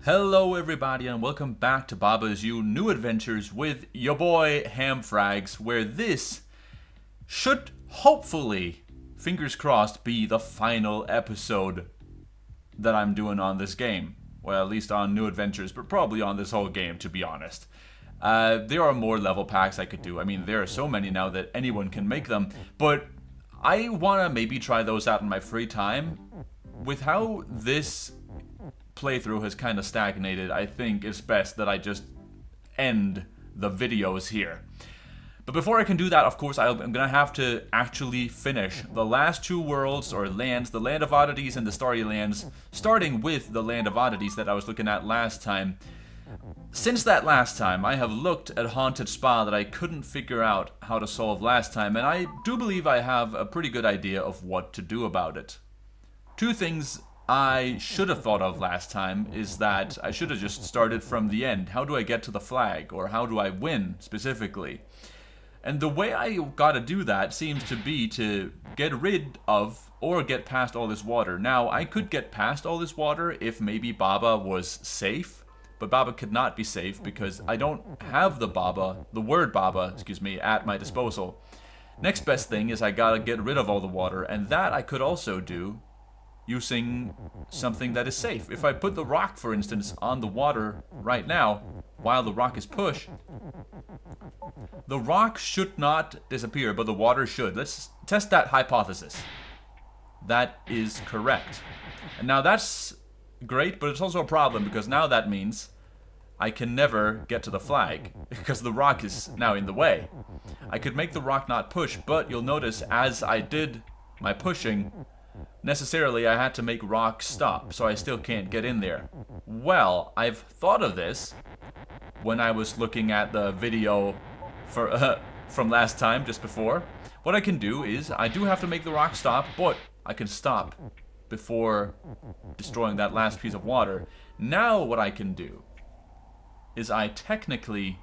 Hello everybody and welcome back to Baba's You New Adventures with your boy Hamfrags, where this should hopefully, fingers crossed, be the final episode that I'm doing on this game. Well, at least on New Adventures, but probably on this whole game, to be honest. There are more level packs I could do. I mean, there are so many now that anyone can make them, but I want to maybe try those out in my free time. With how this playthrough has kind of stagnated, I think it's best that I just end the videos here. But before I can do that, of course, I'm going to have to actually finish the last two worlds, or lands, the Land of Oddities and the Starry Lands, starting with the Land of Oddities that I was looking at last time. Since that last time, I have looked at Haunted Spa that I couldn't figure out how to solve last time, and I do believe I have a pretty good idea of what to do about it. Two things I should have thought of last time is that I should have just started from the end. How do I get to the flag? Or how do I win, specifically? And the way I gotta do that seems to be to get rid of or get past all this water. Now, I could get past all this water if maybe Baba was safe, but Baba could not be safe because I don't have the word Baba, at my disposal. Next best thing is I gotta get rid of all the water, and that I could also do using something that is safe. If I put the rock, for instance, on the water right now, while the rock is pushed, the rock should not disappear, but the water should. Let's test that hypothesis. That is correct. And now that's great, but it's also a problem, because now that means I can never get to the flag, because the rock is now in the way. I could make the rock not push, but you'll notice as I did my pushing, necessarily I had to make rock stop, so I still can't get in there. Well, I've thought of this when I was looking at the video from last time, just before. What I can do is, I do have to make the rock stop, but I can stop before destroying that last piece of water. Now what I can do is I technically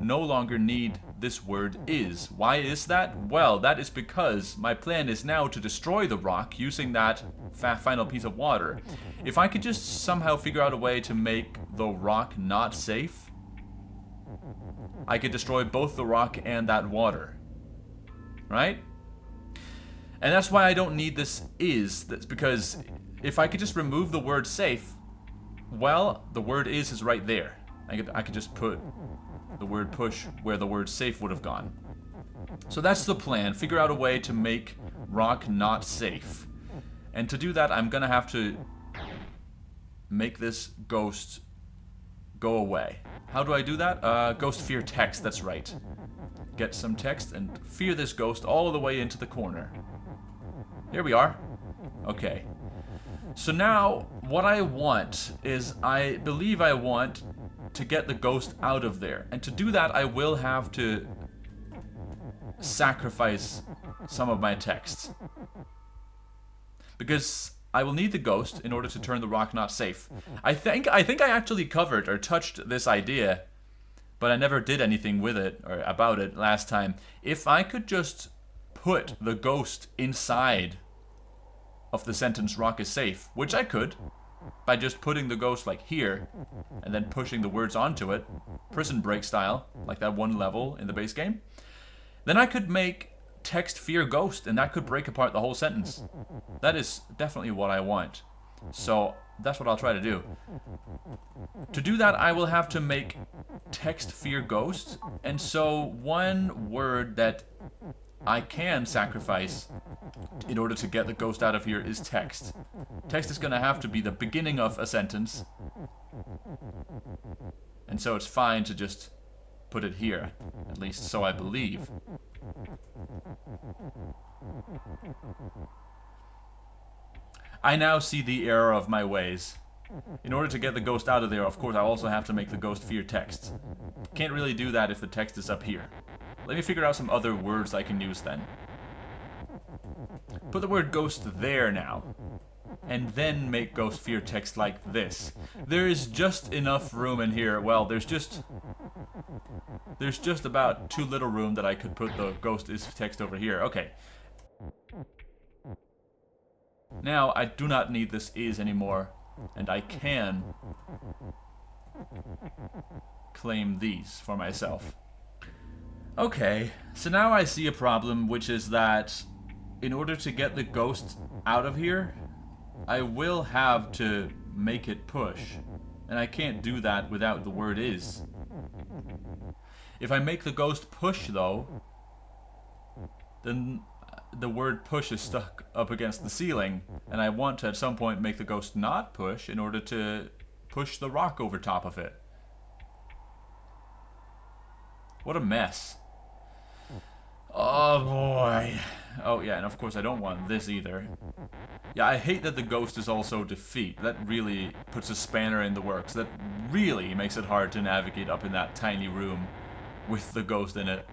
no longer need this word is. Why is that? Well, that is because my plan is now to destroy the rock using that final piece of water. If I could just somehow figure out a way to make the rock not safe, I could destroy both the rock and that water. Right? And that's why I don't need this is. That's because if I could just remove the word safe, well, the word is right there. I could just put the word push where the word safe would have gone. So that's the plan. Figure out a way to make rock not safe. And to do that, I'm gonna have to make this ghost go away. How do I do that? Ghost fear text, that's right. Get some text and fear this ghost all the way into the corner. Here we are. Okay. So now, what I want is, I believe I want to get the ghost out of there. And to do that, I will have to sacrifice some of my text. Because I will need the ghost in order to turn the rock not safe. I think I actually covered or touched this idea, but I never did anything with it or about it last time. If I could just put the ghost inside of the sentence rock is safe, which I could, by just putting the ghost like here, and then pushing the words onto it, prison break style, like that one level in the base game, then I could make text fear ghost, and that could break apart the whole sentence. That is definitely what I want. So that's what I'll try to do. To do that, I will have to make text fear ghost, and so one word that I can sacrifice in order to get the ghost out of here is text. Text is going to have to be the beginning of a sentence. And so it's fine to just put it here. At least so I believe. I now see the error of my ways. In order to get the ghost out of there, of course, I also have to make the ghost fear text. Can't really do that if the text is up here. Let me figure out some other words I can use then. Put the word ghost there now. And then make ghost fear text like this. There is just enough room in here. Well, there's just about too little room that I could put the ghost is text over here. Okay. Now, I do not need this is anymore. And I can claim these for myself. Okay, so now I see a problem, which is that in order to get the ghost out of here, I will have to make it push. And I can't do that without the word is. If I make the ghost push, though, then the word push is stuck up against the ceiling, and I want to at some point make the ghost not push in order to push the rock over top of it. What a mess. Oh boy. Oh yeah, and of course I don't want this either. Yeah, I hate that the ghost is also defeat. That really puts a spanner in the works. That really makes it hard to navigate up in that tiny room with the ghost in it.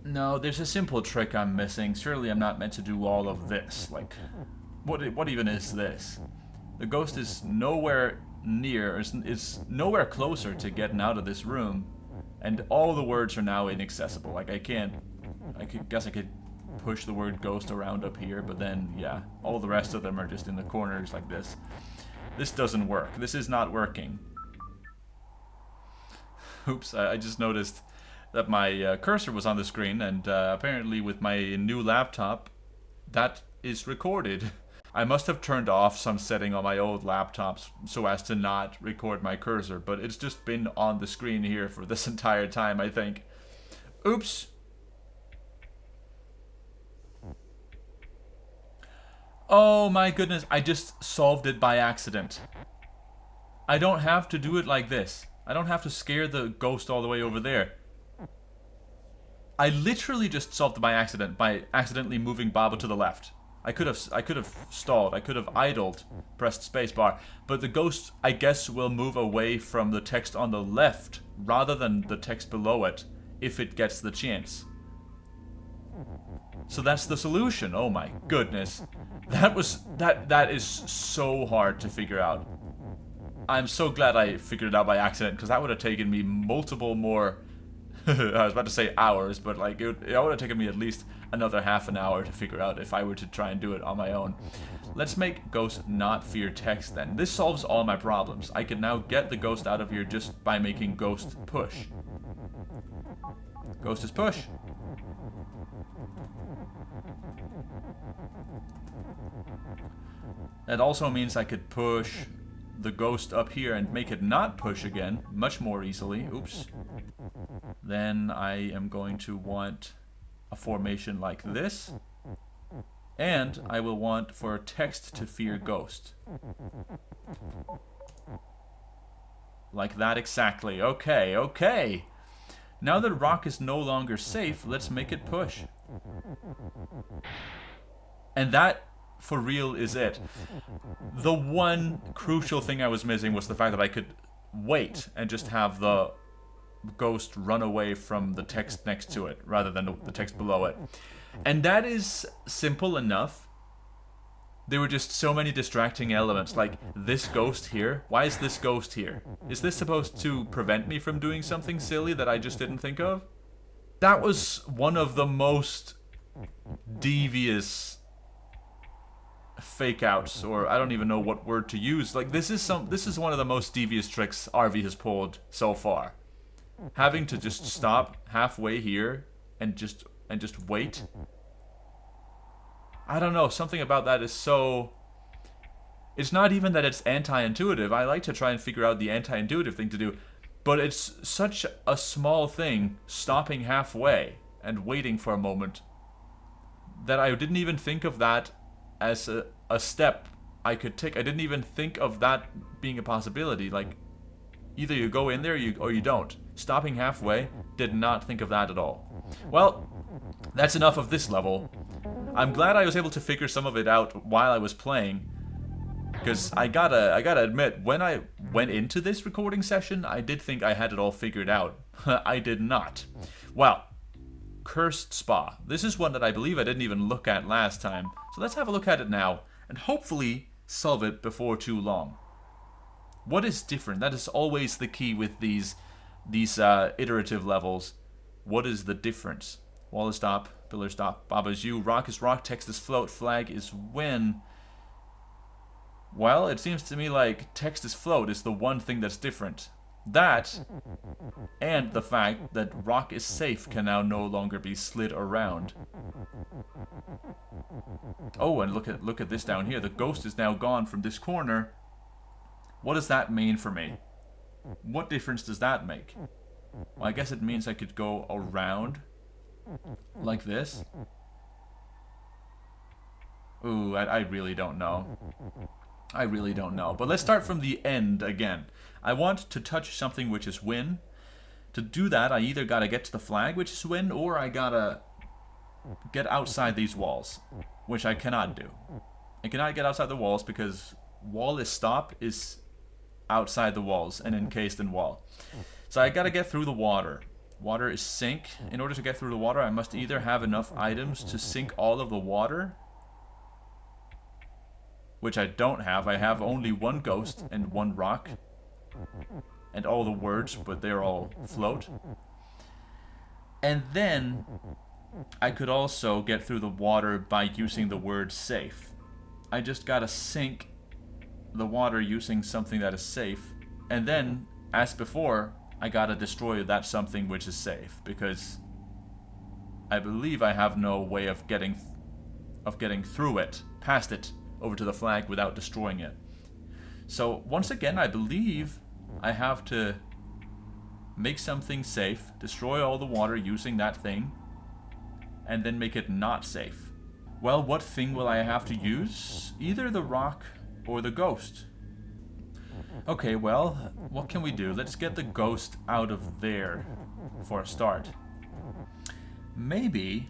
No, there's a simple trick I'm missing. Surely I'm not meant to do all of this. Like, what even is this? The ghost is nowhere near, is nowhere closer to getting out of this room. And all the words are now inaccessible. Like, I guess I could push the word ghost around up here, but then, yeah, all the rest of them are just in the corners like this. This doesn't work. This is not working. Oops, I just noticed that my cursor was on the screen, and apparently with my new laptop, that is recorded. I must have turned off some setting on my old laptops so as to not record my cursor, but it's just been on the screen here for this entire time, I think. Oops. Oh my goodness, I just solved it by accident. I don't have to do it like this. I don't have to scare the ghost all the way over there. I literally just solved it by accident, by accidentally moving Baba to the left. I could have stalled, I could have idled, pressed spacebar, but the ghost, I guess, will move away from the text on the left rather than the text below it if it gets the chance. So that's the solution. Oh my goodness. That is so hard to figure out. I'm so glad I figured it out by accident, because that would have taken me multiple more I was about to say hours, but like it would have taken me at least another half an hour to figure out if I were to try and do it on my own. Let's make ghost not fear text then. This solves all my problems. I can now get the ghost out of here just by making ghost push. Ghost is push. That also means I could push the ghost up here and make it not push again much more easily. Oops. Then I am going to want a formation like this, and I will want for text to fear ghost. Like that exactly. Okay, okay. Now that rock is no longer safe, let's make it push. And that, for real, is it. The one crucial thing I was missing was the fact that I could wait and just have the ghost run away from the text next to it rather than the text below it. And that is simple enough. There were just so many distracting elements, like this ghost here. Why is this ghost here? Is this supposed to prevent me from doing something silly that I just didn't think of? That was one of the most devious fake outs, or I don't even know what word to use. Like this is one of the most devious tricks Arvi has pulled so far. Having to just stop halfway here and just wait. I don't know, something about that is so... It's not even that it's anti-intuitive. I like to try and figure out the anti-intuitive thing to do, but it's such a small thing, stopping halfway and waiting for a moment, that I didn't even think of that as a step I could take. I didn't even think of that being a possibility. Like, either you go in there or you don't. Stopping halfway, did not think of that at all. Well, that's enough of this level. I'm glad I was able to figure some of it out while I was playing, because I gotta admit, when I went into this recording session, I did think I had it all figured out. I did not. Well, Cursed Spa. This is one that I believe I didn't even look at last time, so let's have a look at it now, and hopefully solve it before too long. What is different? That is always the key with these iterative levels. What is the difference? Wall is stop, pillar stop, Baba is you, rock is rock, text is float, flag is win. Well, it seems to me like text is float is the one thing that's different. That, and the fact that rock is safe can now no longer be slid around. Oh, and look at this down here. The ghost is now gone from this corner. What does that mean for me? What difference does that make? Well, I guess it means I could go around like this. Ooh, I really don't know. I really don't know. But let's start from the end again. I want to touch something which is win. To do that, I either gotta get to the flag, which is win, or I gotta get outside these walls, which I cannot do. I cannot get outside the walls because wall is stop is outside the walls and encased in wall. So I gotta get through the water. Water is sink. In order to get through the water, I must either have enough items to sink all of the water, which I don't have. I have only one ghost and one rock. And all the words, but they're all float. And then I could also get through the water by using the word safe. I just gotta sink the water using something that is safe. And then, as before, I gotta destroy that something which is safe. Because I believe I have no way of getting through it, past it, over to the flag without destroying it. So once again, I believe I have to make something safe, destroy all the water using that thing, and then make it not safe. Well, what thing will I have to use? Either the rock or the ghost. Okay, well, what can we do? Let's get the ghost out of there for a start. Maybe,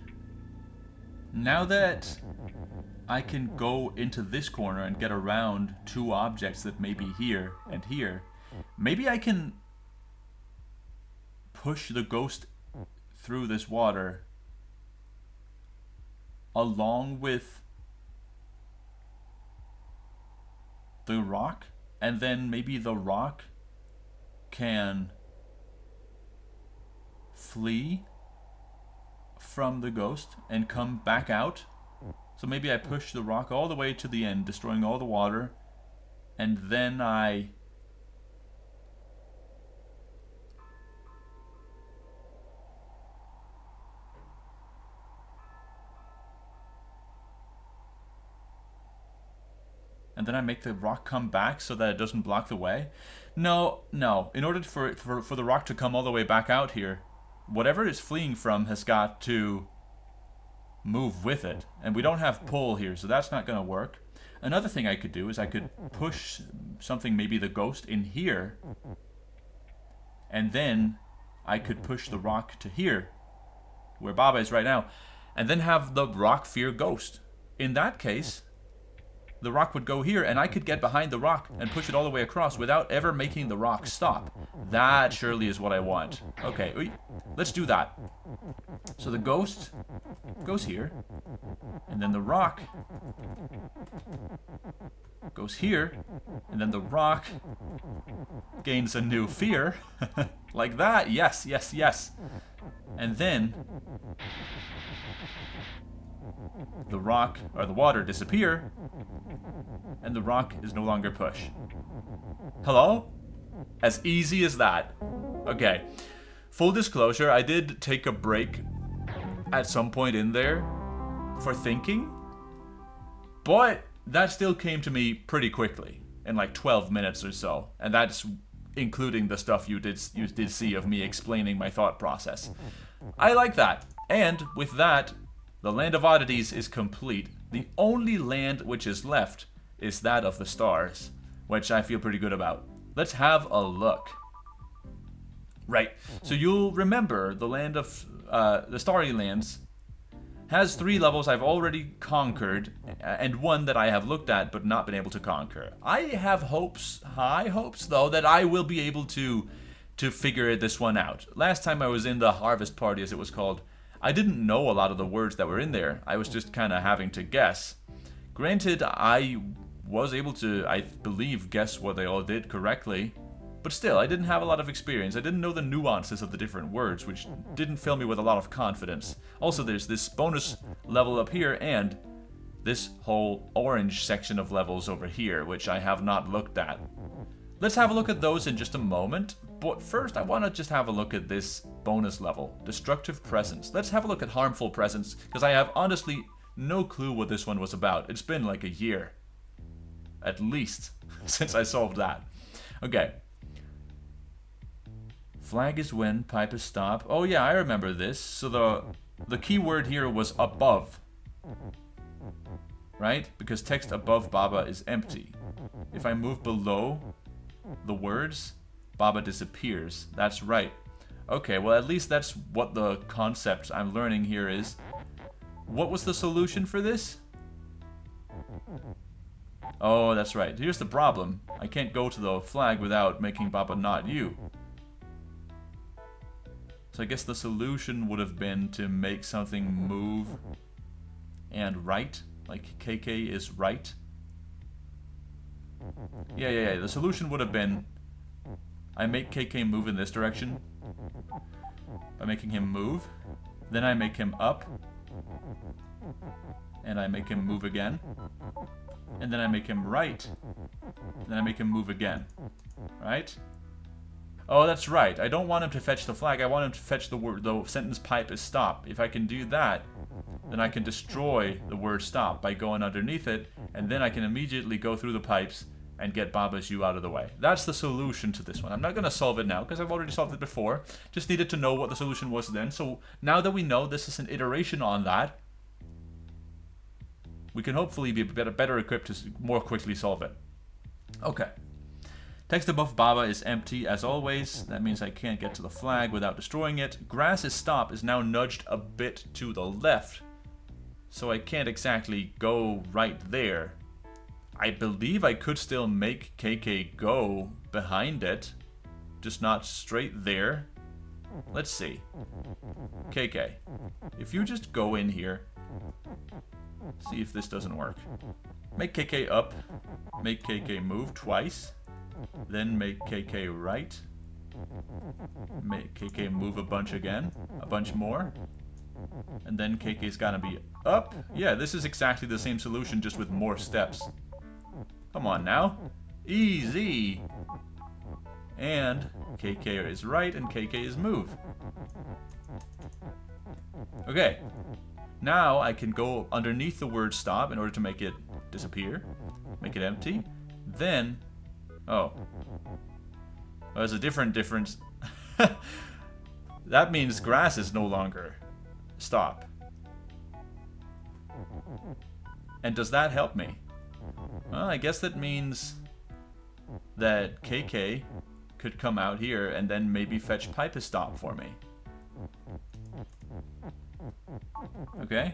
now that I can go into this corner and get around two objects that may be here and here, maybe I can push the ghost through this water along with the rock, and then maybe the rock can flee from the ghost and come back out. So maybe I push the rock all the way to the end, destroying all the water, and then I make the rock come back so that it doesn't block the way. No. In order for the rock to come all the way back out here, whatever it's fleeing from has got to move with it. And we don't have pull here, so that's not going to work. Another thing I could do is I could push something, maybe the ghost, in here. And then I could push the rock to here, where Baba is right now. And then have the rock fear ghost. In that case, the rock would go here, and I could get behind the rock and push it all the way across without ever making the rock stop. That surely is what I want. Okay, let's do that. So the ghost goes here, and then the rock goes here, and then the rock gains a new fear. Like that. Yes. And then the rock or the water disappear, and the rock is no longer push. Hello? As easy as that. Okay. Full disclosure, I did take a break at some point in there for thinking, but that still came to me pretty quickly, in like 12 minutes or so, and that's including the stuff you did see of me explaining my thought process. I like that. And with that, the Land of Oddities is complete. The only land which is left is that of the stars, which I feel pretty good about. Let's have a look. Right, so you'll remember the land of the Starry Lands has 3 levels I've already conquered, and 1 that I have looked at but not been able to conquer. I have high hopes though, that I will be able to figure this one out. Last time I was in the Harvest Party, as it was called, I didn't know a lot of the words that were in there. I was just kind of having to guess. Granted, I was able to, I believe, guess what they all did correctly, but still, I didn't have a lot of experience. I didn't know the nuances of the different words, which didn't fill me with a lot of confidence. Also, there's this bonus level up here, and this whole orange section of levels over here, which I have not looked at. Let's have a look at those in just a moment, but first I want to just have a look at this bonus level, Destructive Presence. Let's have a look at Harmful Presence, because I have honestly no clue what this one was about. It's been like a year, at least, since I solved that. Okay. Flag is when, pipe is stop. Oh yeah, I remember this. So the key word here was above. Right? Because text above Baba is empty. If I move below the words, Baba disappears. That's right. Okay, well at least that's what the concept I'm learning here is. What was the solution for this? Oh, that's right. Here's the problem. I can't go to the flag without making Baba not you. So I guess the solution would have been to make something move and right. Like KK is right. Yeah. The solution would have been I make KK move in this direction by making him move. Then I make him up. And I make him move again. And then I make him right. Then I make him move again. Right? Oh, that's right. I don't want him to fetch the flag. I want him to fetch the word. The sentence pipe is stop. If I can do that, then I can destroy the word stop by going underneath it, and then I can immediately go through the pipes and get Baba's you out of the way. That's the solution to this one. I'm not going to solve it now because I've already solved it before. Just needed to know what the solution was then. So now that we know this is an iteration on that, we can hopefully be better equipped to more quickly solve it. Okay. Text above Baba is empty as always. That means I can't get to the flag without destroying it. Grass is stop is now nudged a bit to the left. So I can't exactly go right there. I believe I could still make KK go behind it. Just not straight there. Let's see. KK. If you just go in here. See if this doesn't work. Make KK up. Make KK move twice. Then make KK right. Make KK move a bunch again. A bunch more. And then KK's gotta be up. Yeah, this is exactly the same solution, just with more steps. Come on now. Easy. And KK is right and KK is move. Okay. Now I can go underneath the word stop in order to make it disappear. Make it empty. Then... Oh. There's a different difference. That means grass is no longer stop. And does that help me? Well, I guess that means that KK could come out here and then maybe fetch pipe a stop for me. Okay.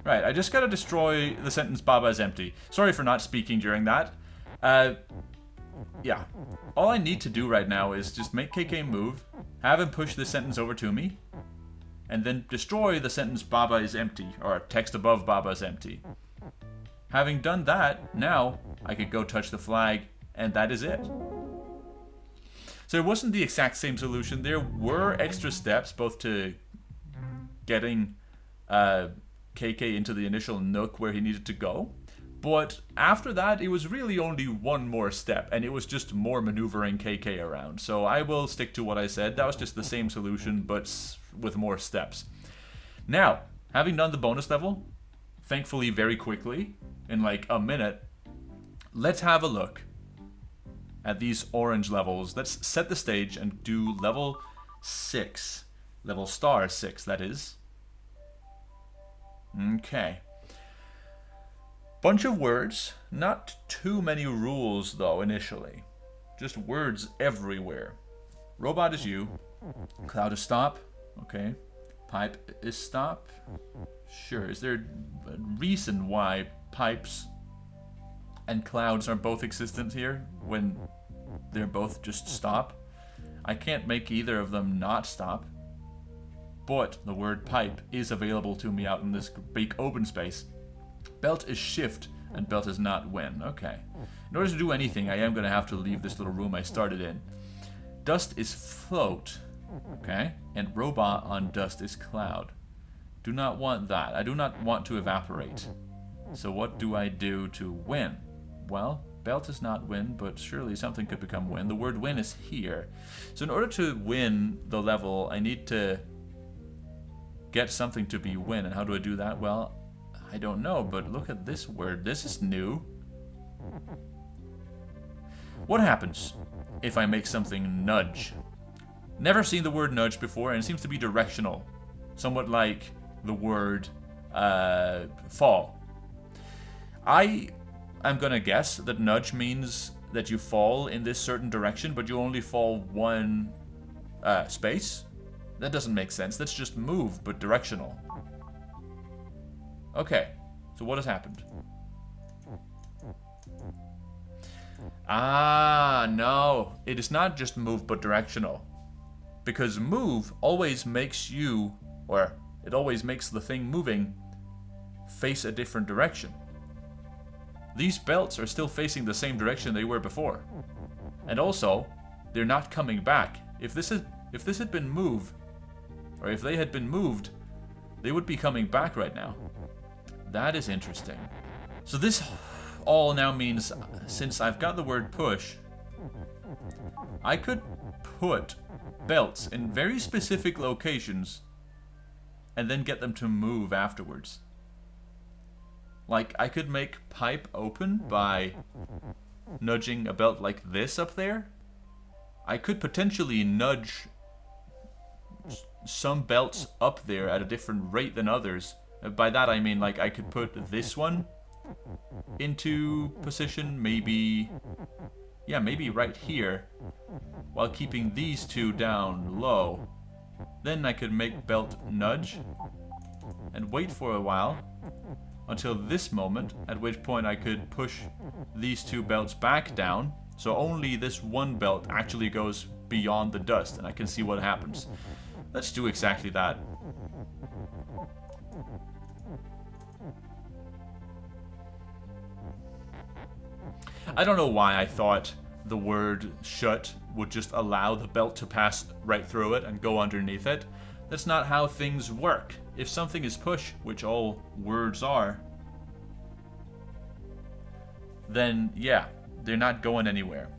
Right, I just gotta destroy the sentence Baba is empty. Sorry for not speaking during that. Yeah. All I need to do right now is just make KK move, have him push this sentence over to me, and then destroy the sentence Baba is empty, or text above Baba is empty. Having done that, now I could go touch the flag, and that is it. So it wasn't the exact same solution. There were extra steps, both to getting KK into the initial nook where he needed to go. But after that, it was really only one more step, and it was just more maneuvering KK around. So I will stick to what I said. That was just the same solution, but with more steps. Now, having done the bonus level, thankfully very quickly, in like a minute, let's have a look at these orange levels. Let's set the stage and do level 6. Level star 6, that is. Okay. Bunch of words. Not too many rules, though, initially. Just words everywhere. Robot is you. Cloud is stop. Okay. Pipe is stop. Sure. Is there a reason why pipes and clouds are both existent here when they're both just stop? I can't make either of them not stop. But the word pipe is available to me out in this big open space. Belt is shift. and belt is not win. Okay. In order to do anything, I am going to have to leave this little room I started in. Dust is float. Okay. And robot on dust is cloud. Do not want that. I do not want to evaporate. So what do I do to win? Well, belt is not win, but surely something could become win. The word win is here. So in order to win the level, I need to get something to be win. And how do I do that? Well, I don't know, but look at this word. This is new. What happens if I make something nudge? Never seen the word nudge before, and it seems to be directional. Somewhat like the word fall. I am gonna guess that nudge means that you fall in this certain direction, but you only fall one space. That doesn't make sense. That's just move, but directional. Okay, so what has happened? Ah, no. It is not just move, but directional. Because move always makes you, or it always makes the thing moving face a different direction. These belts are still facing the same direction they were before. And also, they're not coming back. If this had been moved, or if they had been moved, they would be coming back right now. That is interesting. So this all now means, since I've got the word push, I could put belts in very specific locations and then get them to move afterwards. Like, I could make pipe open by nudging a belt like this up there. I could potentially nudge some belts up there at a different rate than others. By that I mean, like, I could put this one into position, maybe right here, while keeping these two down low. Then I could make belt nudge and wait for a while until this moment, at which point I could push these two belts back down, so only this one belt actually goes beyond the dust, and I can see what happens. Let's do exactly that. I don't know why I thought the word shut would just allow the belt to pass right through it and go underneath it. That's not how things work. If something is push, which all words are, then yeah, they're not going anywhere.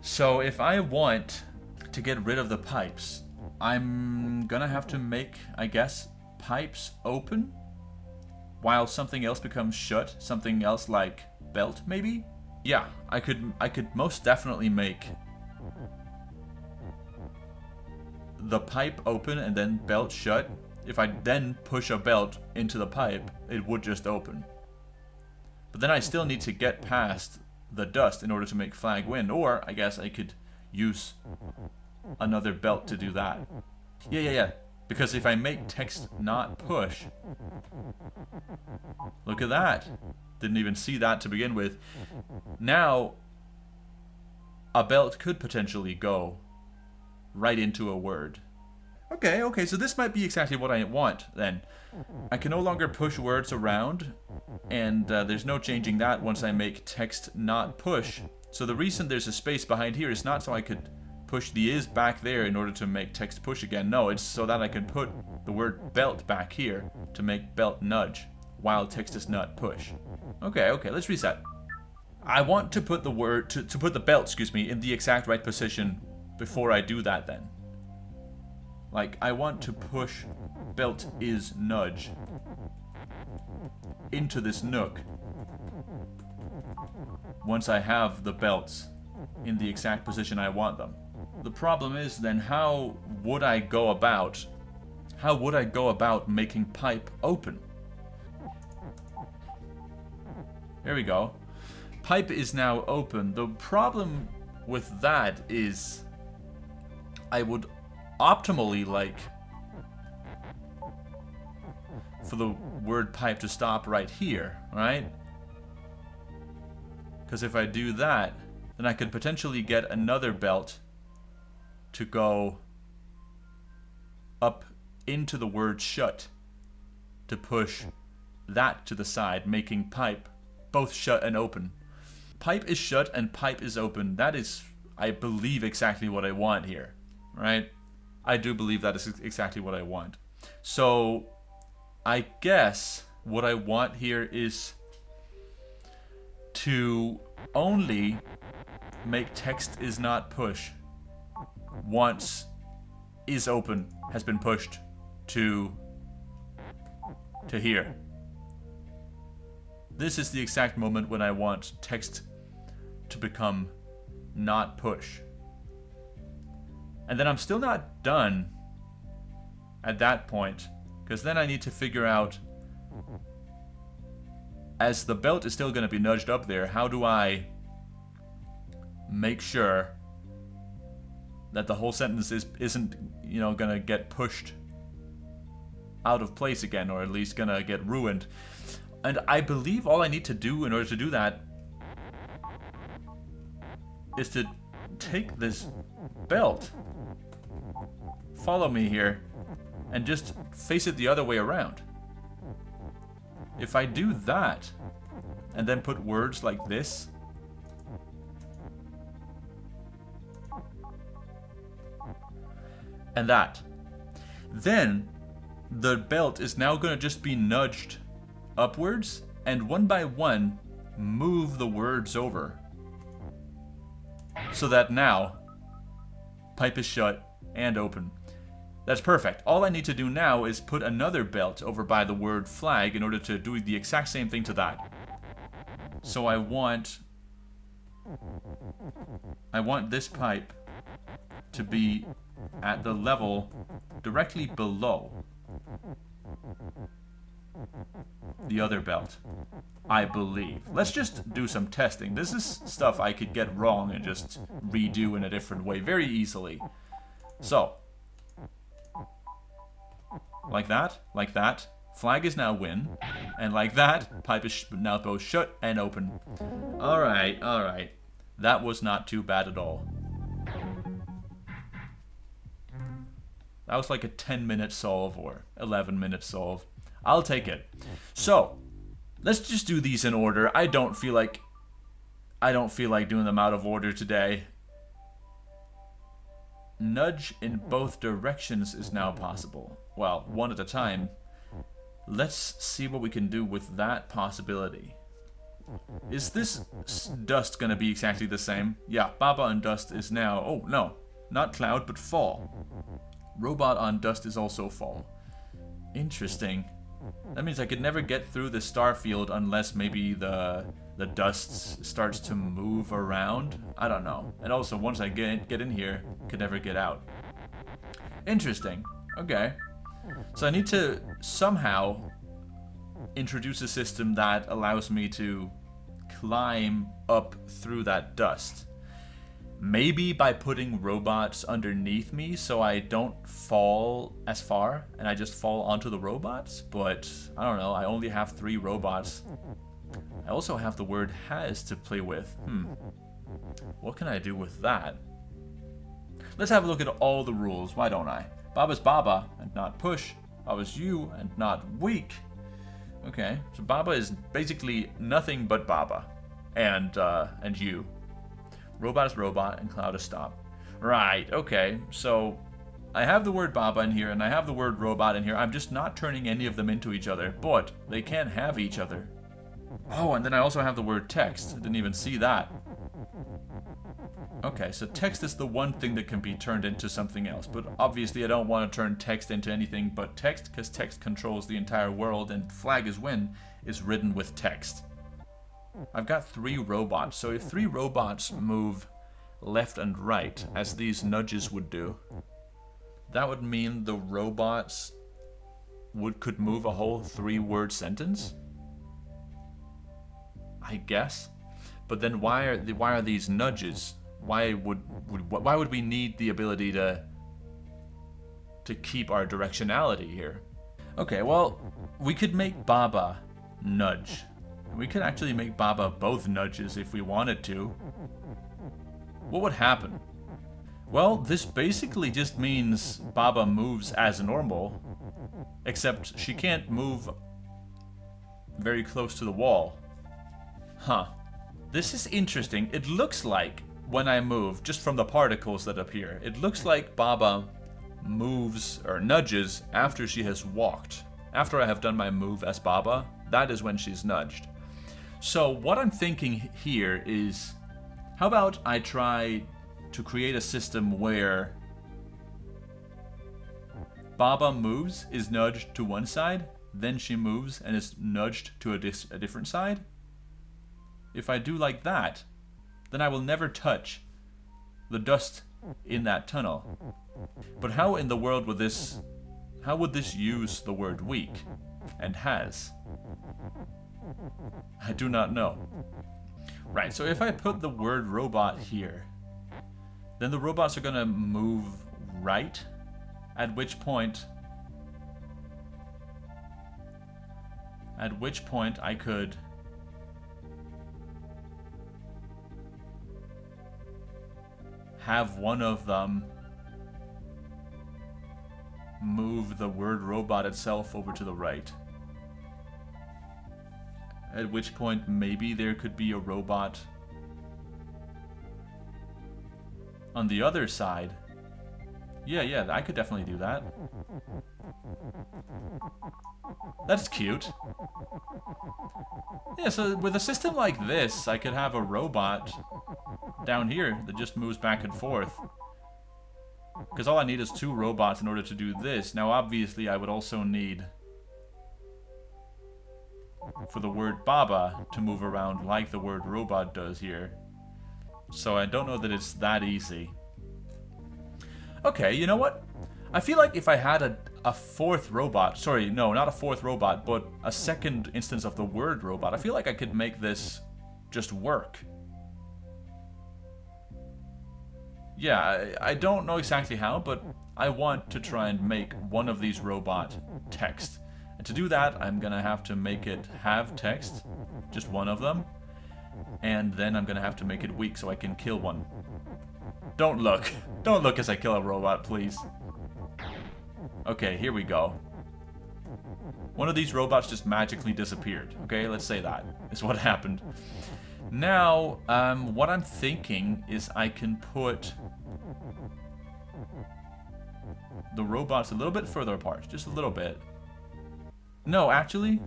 So if I want to get rid of the pipes, I'm gonna have to make, I guess, pipes open while something else becomes shut, something else like belt maybe? Yeah, I could most definitely make the pipe open and then belt shut. If I then push a belt into the pipe, it would just open. But then I still need to get past the dust in order to make flag win, or I guess I could use another belt to do that. Yeah. Because if I make text not push, look at that. Didn't even see that to begin with. Now, a belt could potentially go right into a word. Okay, so this might be exactly what I want then. I can no longer push words around, and there's no changing that once I make text not push. So the reason there's a space behind here is not so I could push the is back there in order to make text push again. No, it's so that I can put the word belt back here to make belt nudge while text is not push. Okay, let's reset. I want to put the word, to put the belt, in the exact right position before I do that then. Like, I want to push belt is nudge into this nook once I have the belts in the exact position I want them. The problem is then, how would I go about making pipe open? There we go. Pipe is now open. The problem with that is I would optimally like for the word pipe to stop right here, right? Because if I do that, then I could potentially get another belt to go up into the word shut to push that to the side, making pipe both shut and open. Pipe is shut and pipe is open. That is, I believe, exactly what I want here, right? I do believe that is exactly what I want. So I guess what I want here is to only make text is not push once is open has been pushed to here. This is the exact moment when I want text to become not push. And then I'm still not done at that point, because then I need to figure out, as the belt is still going to be nudged up there, how do I make sure that the whole sentence isn't, you know, going to get pushed out of place again, or at least going to get ruined. And I believe all I need to do in order to do that is to take this belt, follow me here, and just face it the other way around. If I do that, and then put words like this, and that, then the belt is now going to just be nudged upwards, and one by one move the words over, so that now pipe is shut and open. That's perfect. All I need to do now is put another belt over by the word flag in order to do the exact same thing to that. So I want this pipe to be at the level directly below the other belt, I believe. Let's just do some testing. This is stuff I could get wrong and just redo in a different way very easily. So, like that, flag is now win, and like that, pipe is now both shut and open. Alright. That was not too bad at all. That was like a 10-minute solve or 11-minute solve. I'll take it. So, let's just do these in order. I don't feel like doing them out of order today. Nudge in both directions is now possible. Well, one at a time. Let's see what we can do with that possibility. Is this dust gonna be exactly the same? Yeah, Baba and dust is now... Oh, no. Not cloud, but fall. Robot on dust is also fall. Interesting. That means I could never get through the star field unless maybe the dust starts to move around. I don't know. And also, once I get in here, I could never get out. Interesting. Okay. So I need to somehow introduce a system that allows me to climb up through that dust. Maybe by putting robots underneath me so I don't fall as far and I just fall onto the robots, but I don't know, I only have 3 robots. I also have the word has to play with. What can I do with that? Let's have a look at all the rules, why don't I? Baba's Baba and not push. Baba's you and not weak. Okay, so Baba is basically nothing but Baba and you. Robot is robot, and cloud is stop. Right, okay, so I have the word Baba in here, and I have the word robot in here. I'm just not turning any of them into each other, but they can't have each other. Oh, and then I also have the word text. I didn't even see that. Okay, so text is the one thing that can be turned into something else, but obviously I don't want to turn text into anything but text, because text controls the entire world, and flag is win is written with text. I've got 3 robots, so if 3 robots move left and right, as these nudges would do, that would mean the robots could move a whole 3-word sentence? I guess. But then why are these nudges? Why would we need the ability to keep our directionality here? Okay, well, we could make Baba nudge. We could actually make Baba both nudges if we wanted to. What would happen? Well, this basically just means Baba moves as normal, except she can't move very close to the wall. Huh. This is interesting. It looks like, when I move, just from the particles that appear, it looks like Baba moves or nudges after she has walked. After I have done my move as Baba, that is when she's nudged. So what I'm thinking here is, how about I try to create a system where Baba moves, is nudged to one side, then she moves and is nudged to a different side? If I do like that, then I will never touch the dust in that tunnel. But how in the world would this... how would this use the word weak? And has? I do not know. Right, so if I put the word robot here, then the robots are gonna move right, at which point I could have one of them move the word robot itself over to the right. At which point maybe there could be a robot on the other side. Yeah, I could definitely do that. That's cute. Yeah, so with a system like this, I could have a robot down here that just moves back and forth. Because all I need is 2 robots in order to do this. Now, obviously, I would also need for the word Baba to move around like the word robot does here. So I don't know that it's that easy. Okay, you know what? I feel like if I had a 4th robot, sorry, no, not a 4th robot, but a 2nd instance of the word robot, I feel like I could make this just work. Yeah, I don't know exactly how, but I want to try and make one of these robot text. And to do that, I'm gonna have to make it have text, just one of them, and then I'm gonna have to make it weak so I can kill one. Don't look. Don't look as I kill a robot, please. Okay, here we go. One of these robots just magically disappeared. Okay, let's say that is what happened. Now, what I'm thinking is I can put the robots a little bit further apart. Just a little bit. No, actually,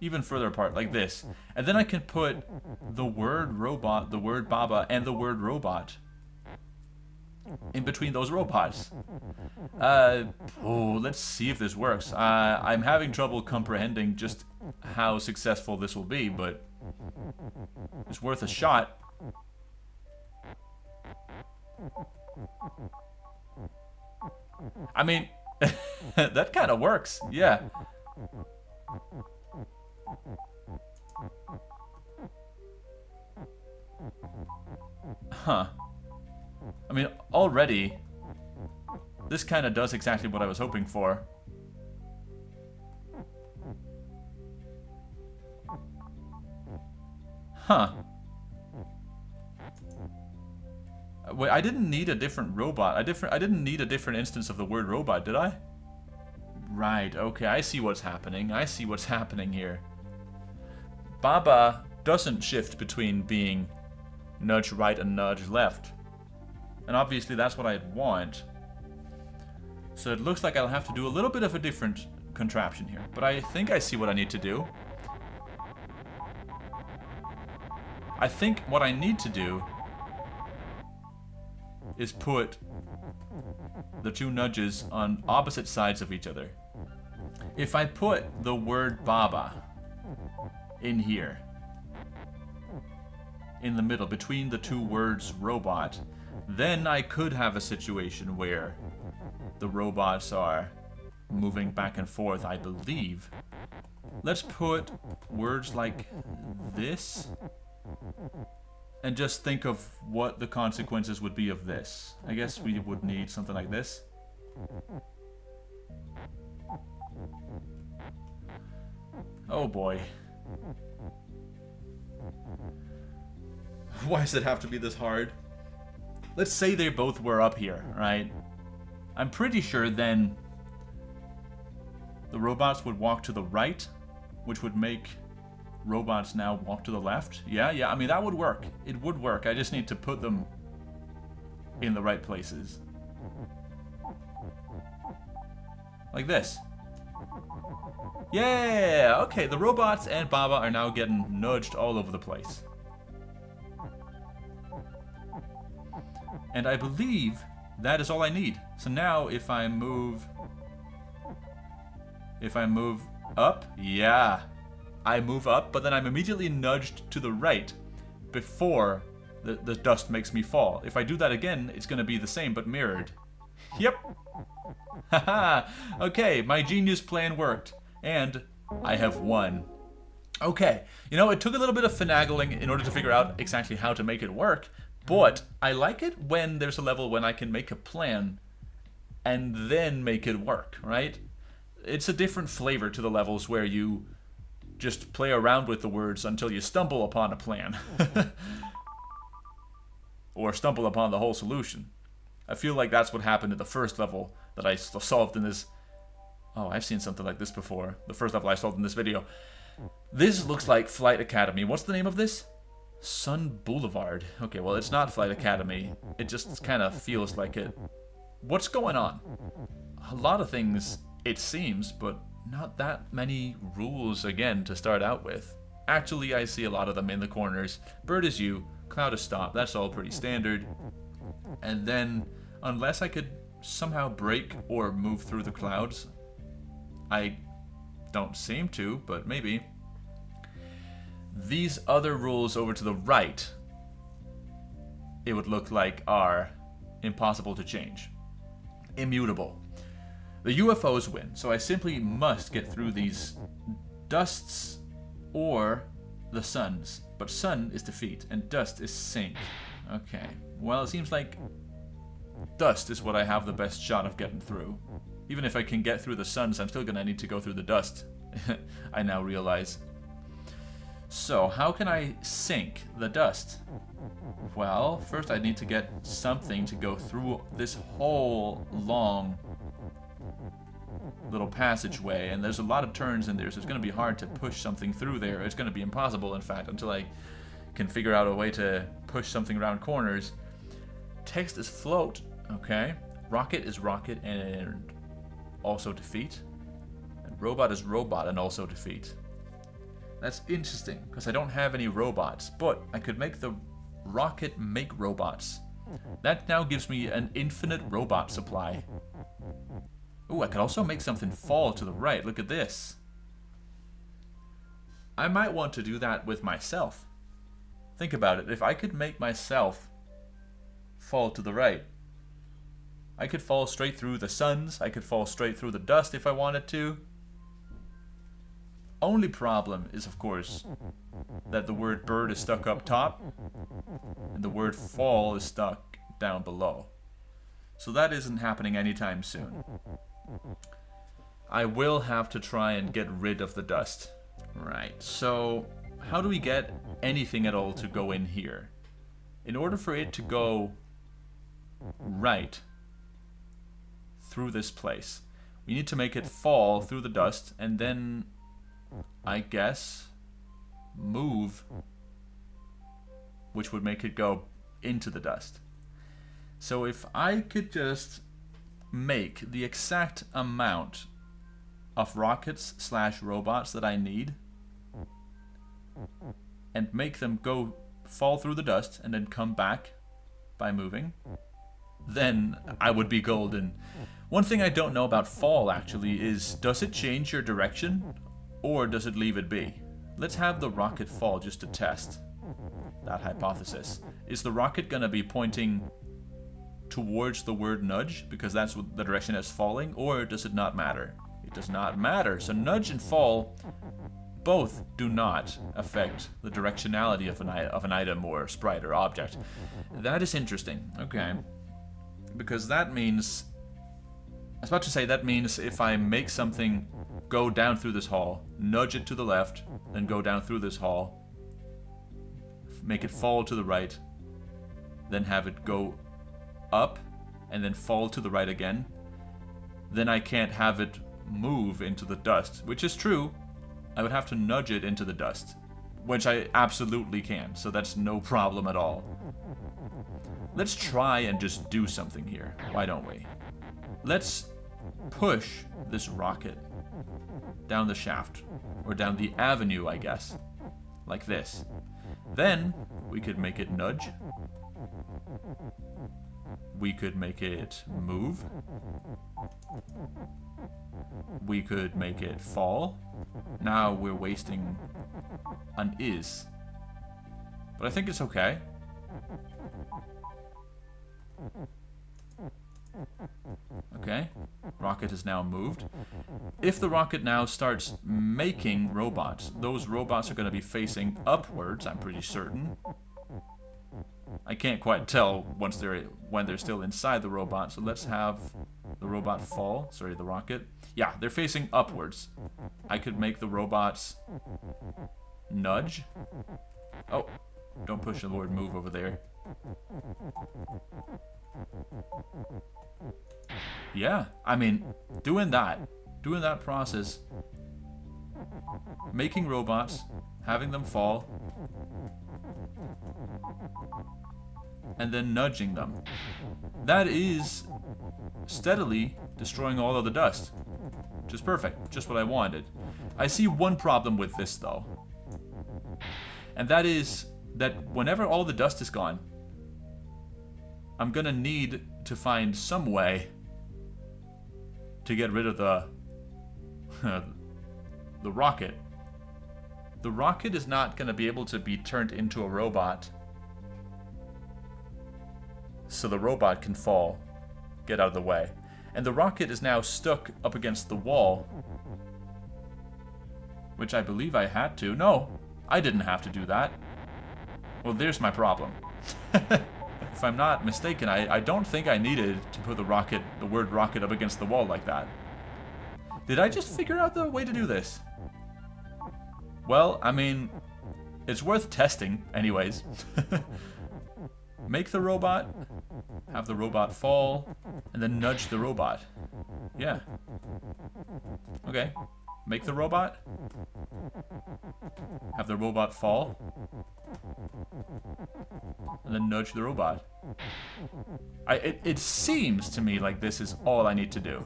even further apart, like this. And then I can put the word robot, the word Baba, and the word robot in between those robots. Let's see if this works. I'm having trouble comprehending just how successful this will be, but it's worth a shot. I mean, that kind of works, yeah. Huh. I mean, already, this kind of does exactly what I was hoping for. Huh. Wait, I didn't need a different robot. I didn't need a different instance of the word robot, did I? Right, okay, I see what's happening. I see what's happening here. Baba doesn't shift between being nudge right and nudge left. And obviously that's what I'd want. So it looks like I'll have to do a little bit of a different contraption here. But I think I see what I need to do. I think what I need to do is put the 2 nudges on opposite sides of each other. If I put the word Baba in here, in the middle, between the 2 words robot, then I could have a situation where the robots are moving back and forth, I believe. Let's put words like this and just think of what the consequences would be of this. I guess we would need something like this. Oh boy. Why does it have to be this hard? Let's say they both were up here, right? I'm pretty sure then the robots would walk to the right which would make robots now walk to the left. Yeah, I mean, that would work. It would work. I just need to put them in the right places. Like this. Yeah, okay, the robots and Baba are now getting nudged all over the place. And I believe that is all I need. So now if I move up, yeah, I move up, but then I'm immediately nudged to the right before the dust makes me fall. If I do that again, it's going to be the same, but mirrored. Yep. Haha. Okay, my genius plan worked. And I have won. Okay, you know, it took a little bit of finagling in order to figure out exactly how to make it work, but I like it when there's a level when I can make a plan and then make it work, right? It's a different flavor to the levels where you just play around with the words until you stumble upon a plan. Or stumble upon the whole solution. I feel like that's what happened in the first level that I solved in this. Oh, I've seen something like this before. The first level I solved in this video. This looks like Flight Academy. What's the name of this? Sun Boulevard. Okay, well, it's not Flight Academy. It just kind of feels like it. What's going on? A lot of things, it seems, but not that many rules, again, to start out with. Actually, I see a lot of them in the corners. Bird is you. Cloud is stop. That's all pretty standard. And then, unless I could somehow break or move through the clouds, I don't seem to, but maybe. These other rules over to the right, it would look like, are impossible to change. Immutable. The UFOs win, so I simply must get through these dusts or the suns. But sun is defeat, and dust is sink. Okay, well, it seems like dust is what I have the best shot of getting through. Even if I can get through the suns, I'm still gonna need to go through the dust. I now realize. So, how can I sink the dust? Well, first I need to get something to go through this whole long little passageway, and there's a lot of turns in there, so it's going to be hard to push something through there. It's going to be impossible, in fact, until I can figure out a way to push something around corners. Text is float, okay. Rocket is rocket and also defeat. And robot is robot and also defeat. That's interesting, because I don't have any robots, but I could make the rocket make robots. That now gives me an infinite robot supply. Ooh, I could also make something fall to the right. Look at this. I might want to do that with myself. Think about it. If I could make myself fall to the right, I could fall straight through the suns. I could fall straight through the dust if I wanted to. Only problem is, of course, that the word bird is stuck up top and the word fall is stuck down below. So that isn't happening anytime soon. I will have to try and get rid of the dust. Right, so how do we get anything at all to go in here? In order for it to go right through this place, we need to make it fall through the dust and then, I guess, move, which would make it go into the dust. So if I could just make the exact amount of rockets / robots that I need and make them go fall through the dust and then come back by moving, then I would be golden. One thing I don't know about fall actually is, does it change your direction or does it leave it be? Let's have the rocket fall just to test that hypothesis. Is the rocket gonna be pointing towards the word nudge because that's what the direction it's falling, or does it not matter? It does not matter. So nudge and fall both do not affect the directionality of an item or sprite or object. That is interesting. Okay. Because that means, I was about to say, that means if I make something go down through this hall, nudge it to the left, then go down through this hall, make it fall to the right, then have it go up and then fall to the right again, then I can't have it move into the dust, which is true, I would have to nudge it into the dust, which I absolutely can, so that's no problem at all. Let's try and just do something here. Why don't we? Let's push this rocket down the shaft, or down the avenue, I guess, like this. Then we could make it nudge. We could make it move. We could make it fall. Now we're wasting an is. But I think it's okay. Okay, rocket has now moved. If the rocket now starts making robots, those robots are going to be facing upwards, I'm pretty certain. I can't quite tell when they're still inside the robot, so let's have the robot fall. Sorry, the rocket. Yeah, they're facing upwards. I could make the robots nudge. Oh, don't push the word move over there. Yeah, I mean, doing that process, making robots, having them fall, and then nudging them. That is steadily destroying all of the dust. Just perfect, just what I wanted. I see one problem with this though. And that is that whenever all the dust is gone, I'm gonna need to find some way to get rid of the the rocket. The rocket is not gonna be able to be turned into a robot, so the robot can fall, get out of the way. And the rocket is now stuck up against the wall, which I believe I had to. No, I didn't have to do that. Well, there's my problem. If I'm not mistaken, I don't think I needed to put the word rocket up against the wall like that. Did I just figure out the way to do this? Well, I mean, it's worth testing anyways. Make the robot, have the robot fall, and then nudge the robot. Yeah. Okay. Make the robot, have the robot fall, and then nudge the robot. It seems to me like this is all I need to do.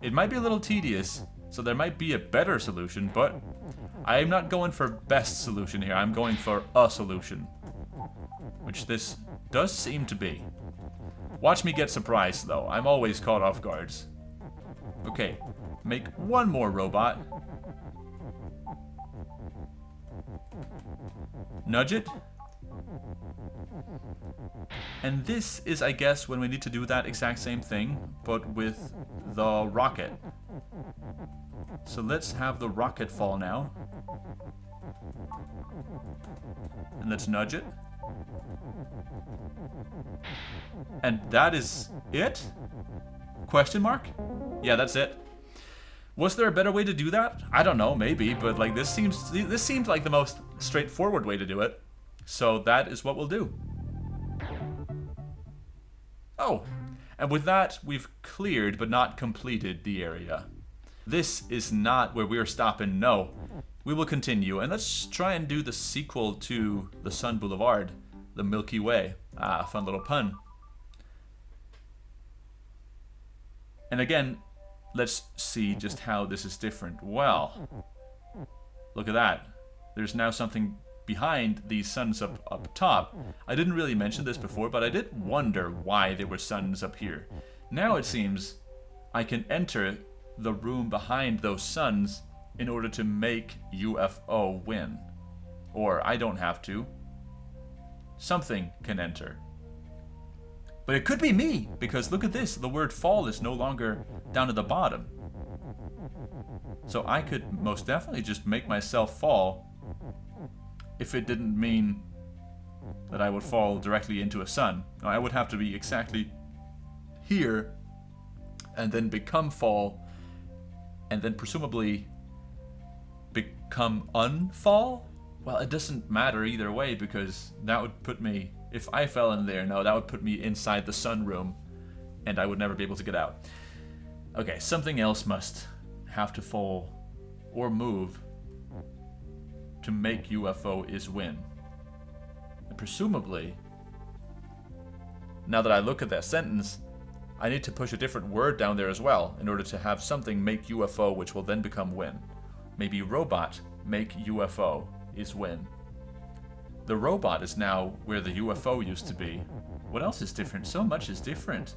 It might be a little tedious, so there might be a better solution, but I am not going for best solution here. I'm going for a solution, which this does seem to be. Watch me get surprised, though. I'm always caught off guards. Okay, make one more robot. Nudge it. And this is, I guess, when we need to do that exact same thing, but with the rocket. So let's have the rocket fall now. And let's nudge it. And that is it? Question mark? Yeah, that's it. Was there a better way to do that? I don't know, maybe, but like this seems like the most straightforward way to do it. So that is what we'll do. Oh, and with that, we've cleared but not completed the area. This is not where we're stopping, no. We will continue, and let's try and do the sequel to the Sun Boulevard, the Milky Way. Ah, fun little pun. And again, let's see just how this is different. Well, look at that. There's now something behind these suns up top. I didn't really mention this before, but I did wonder why there were suns up here. Now it seems I can enter the room behind those suns in order to make UFO win. Or I don't have to. Something can enter. But it could be me, because look at this, the word fall is no longer down at the bottom. So I could most definitely just make myself fall if it didn't mean that I would fall directly into a sun. No, I would have to be exactly here and then become fall and then presumably become unfall? Well, it doesn't matter either way, because that would put me, if I fell in there, no, that would put me inside the sunroom and I would never be able to get out. Okay, something else must have to fall or move to make UFO is win. And presumably, now that I look at that sentence, I need to push a different word down there as well in order to have something make UFO, which will then become win. Maybe robot make UFO is win. The robot is now where the UFO used to be. What else is different? So much is different.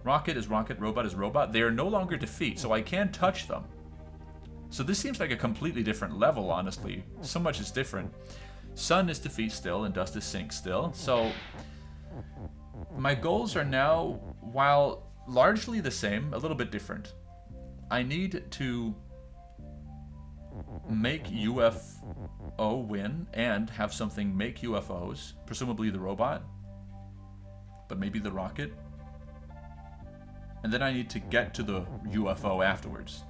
Rocket is rocket, robot is robot. They are no longer defeat, so I can touch them. So this seems like a completely different level, honestly. So much is different. Sun is defeat still, and dust is sink still. So my goals are now, while largely the same, a little bit different. I need to make UFO win and have something make UFOs, presumably the robot, but maybe the rocket. And then I need to get to the UFO afterwards.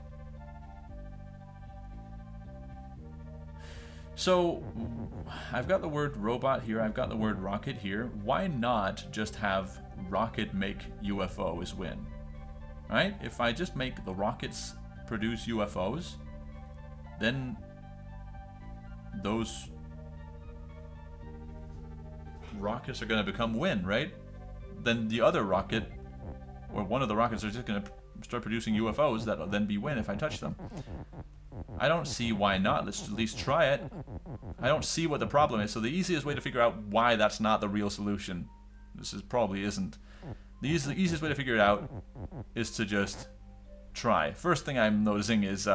So I've got the word robot here, I've got the word rocket here. Why not just have rocket make UFO is win? Right? If I just make the rockets produce UFOs, then those rockets are going to become win, right? Then the other rocket, or one of the rockets, are just going to start producing UFOs that'll then be win if I touch them. I don't see why not. Let's at least try it. I don't see what the problem is, so the easiest way to figure out why that's not the real solution, probably isn't. The easiest way to figure it out is to just try. First thing I'm noticing is,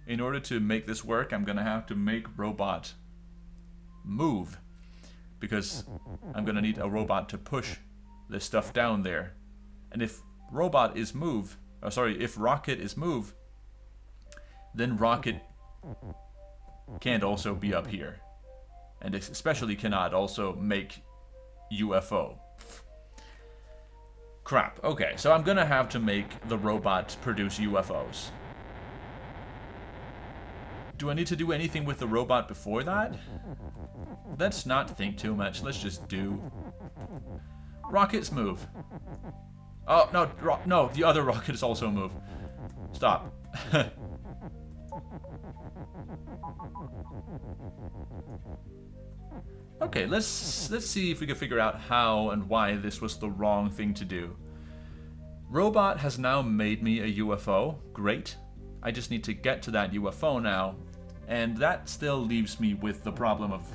in order to make this work, I'm going to have to make robot move, because I'm going to need a robot to push this stuff down there. And if robot is move, if rocket is move, then rocket can't also be up here, and especially cannot also make UFO. Crap. Okay, so I'm gonna have to make the robot produce UFOs. Do I need to do anything with the robot before that? Let's not think too much. Let's just do. Rockets move. Oh, no, no, the other rockets also move. Stop. Okay, let's see if we can figure out how and why this was the wrong thing to do. Robot has now made me a UFO. Great. I just need to get to that UFO now, and that still leaves me with the problem of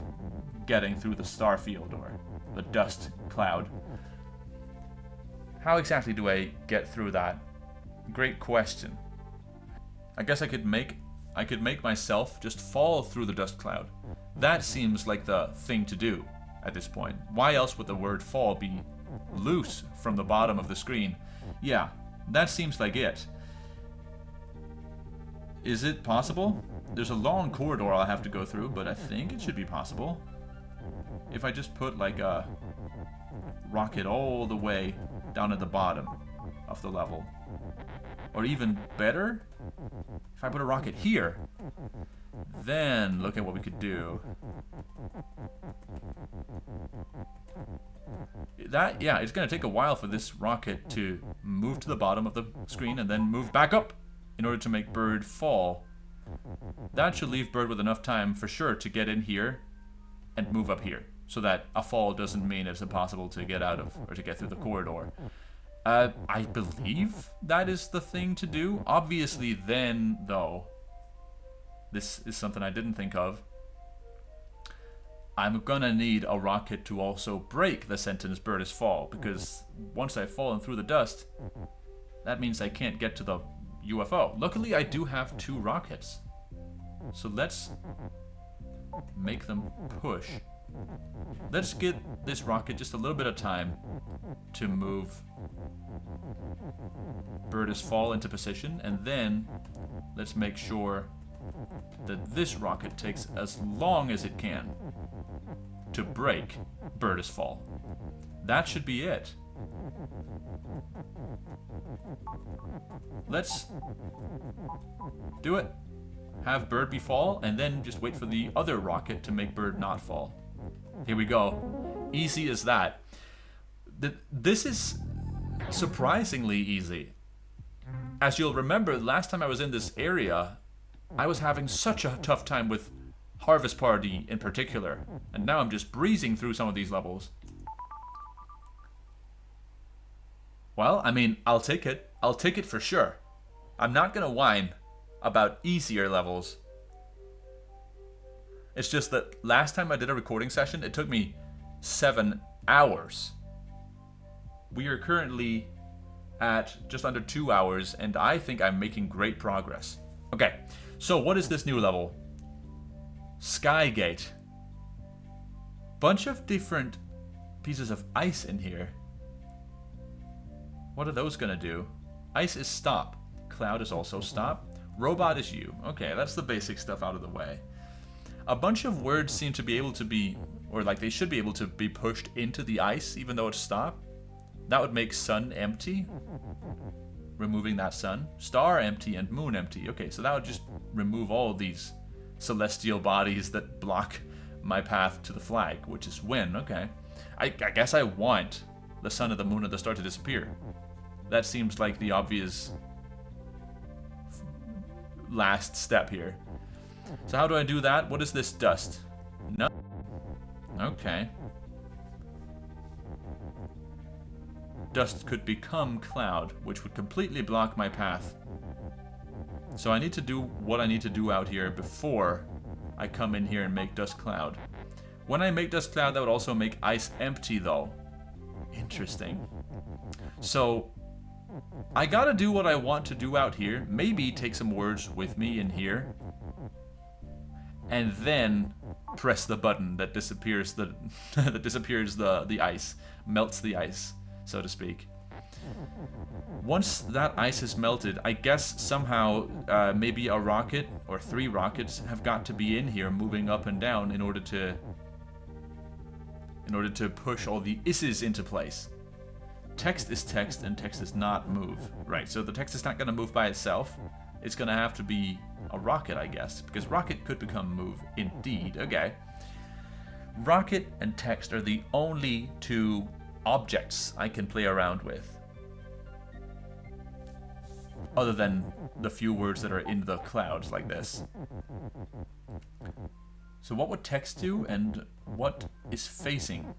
getting through the star field or the dust cloud. How exactly do I get through that? Great question. I guess I could make myself just fall through the dust cloud. That seems like the thing to do at this point. Why else would the word fall be loose from the bottom of the screen? Yeah, that seems like it. Is it possible? There's a long corridor I'll have to go through, but I think it should be possible. If I just put like a rocket all the way down at the bottom of the level. Or even better, if I put a rocket here, then look at what we could do. Yeah, it's going to take a while for this rocket to move to the bottom of the screen and then move back up in order to make Bird fall. That should leave Bird with enough time for sure to get in here and move up here, so that a fall doesn't mean it's impossible to get out of or to get through the corridor. I believe that is the thing to do. Obviously then, though, this is something I didn't think of. I'm gonna need a rocket to also break the sentence Bird is fall, because once I've fallen through the dust, that means I can't get to the UFO. Luckily, I do have 2 rockets. So let's make them push. Let's get this rocket just a little bit of time to move Bird is fall into position, and then let's make sure that this rocket takes as long as it can to break Bird is fall. That should be it. Let's do it. Have Bird be fall, and then just wait for the other rocket to make Bird not fall. Here we go. Easy as that. This is surprisingly easy. As you'll remember, last time I was in this area, I was having such a tough time with Harvest Party in particular. And now I'm just breezing through some of these levels. Well, I mean, I'll take it. I'll take it for sure. I'm not gonna whine about easier levels. It's just that last time I did a recording session, it took me 7 hours. We are currently at just under 2 hours, and I think I'm making great progress. Okay, so what is this new level? Skygate. Bunch of different pieces of ice in here. What are those gonna do? Ice is stop. Cloud is also stop. Robot is you. Okay, that's the basic stuff out of the way. A bunch of words seem to be able to be, or like they should be able to be pushed into the ice, even though it's stop. That would make sun empty. Removing that sun. Star empty and moon empty. Okay, so that would just remove all of these celestial bodies that block my path to the flag, which is win. Okay. I guess I want the sun and the moon and the star to disappear. That seems like the obvious last step here. So how do I do that? What is this dust? No. Okay. Dust could become cloud, which would completely block my path. So I need to do what I need to do out here before I come in here and make dust cloud. When I make dust cloud, that would also make ice empty, though. Interesting. So I gotta do what I want to do out here. Maybe take some words with me in here. And then press the button that disappears the the ice, melts the ice, so to speak. Once that ice is melted, I guess somehow maybe a rocket or 3 rockets have got to be in here moving up and down in order to push all the isses into place. Text is text and text does not move. Right, so the text is not going to move by itself. It's going to have to be a rocket, I guess, because rocket could become move indeed. Okay. Rocket and text are the only 2 objects I can play around with. Other than the few words that are in the clouds like this. So what would text do and what is facing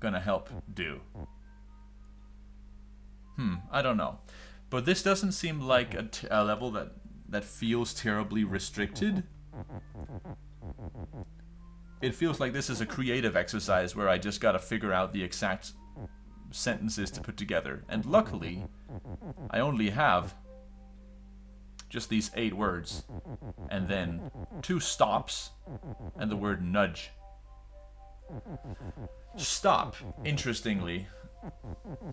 gonna help do? I don't know. But this doesn't seem like a level that feels terribly restricted. It feels like this is a creative exercise where I just gotta figure out the exact sentences to put together. And luckily, I only have just these 8 words. And then 2 stops and the word nudge. Stop, interestingly,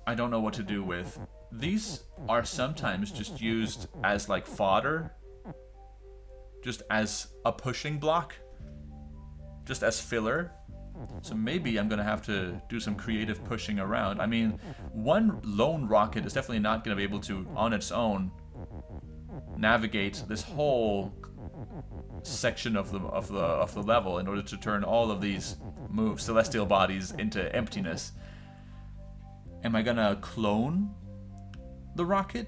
I don't know what to do with. These are sometimes just used as like fodder. Just as a pushing block. Just as filler. So maybe I'm gonna have to do some creative pushing around. I mean, one lone rocket is definitely not gonna be able to, on its own, navigate this whole section of the level in order to turn all of these celestial bodies into emptiness. Am I gonna clone the rocket?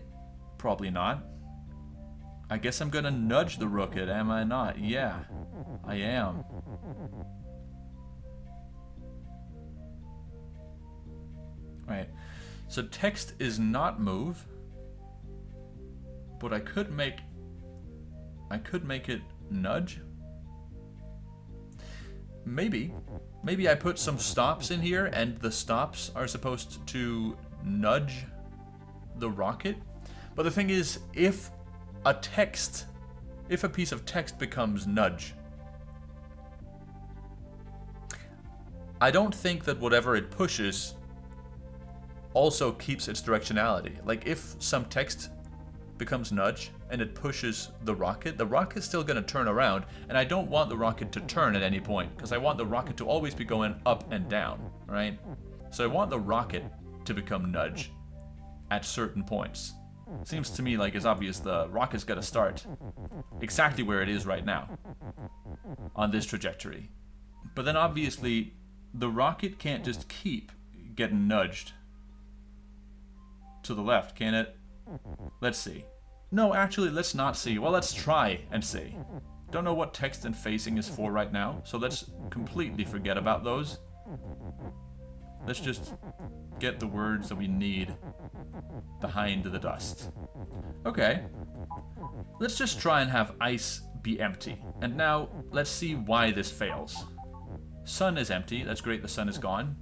Probably not. I guess I'm gonna nudge the rocket, am I not? Yeah, I am. Right. So text is not move, but I could make it nudge. Maybe I put some stops in here and the stops are supposed to nudge the rocket. But the thing is, if a piece of text becomes nudge, I don't think that whatever it pushes also keeps its directionality. Like if some text becomes nudge and it pushes the rocket's still going to turn around, and I don't want the rocket to turn at any point because I want the rocket to always be going up and down, right? So I want the rocket to become nudge at certain points. Seems to me like it's obvious the rocket's got to start exactly where it is right now on this trajectory. But then obviously the rocket can't just keep getting nudged to the left, can it? Let's see. No, actually, let's not see. Well, let's try and see. Don't know what text and facing is for right now, so let's completely forget about those. Let's just get the words that we need behind the dust. Okay. Let's just try and have ice be empty. And now, let's see why this fails. Sun is empty. That's great, the sun is gone.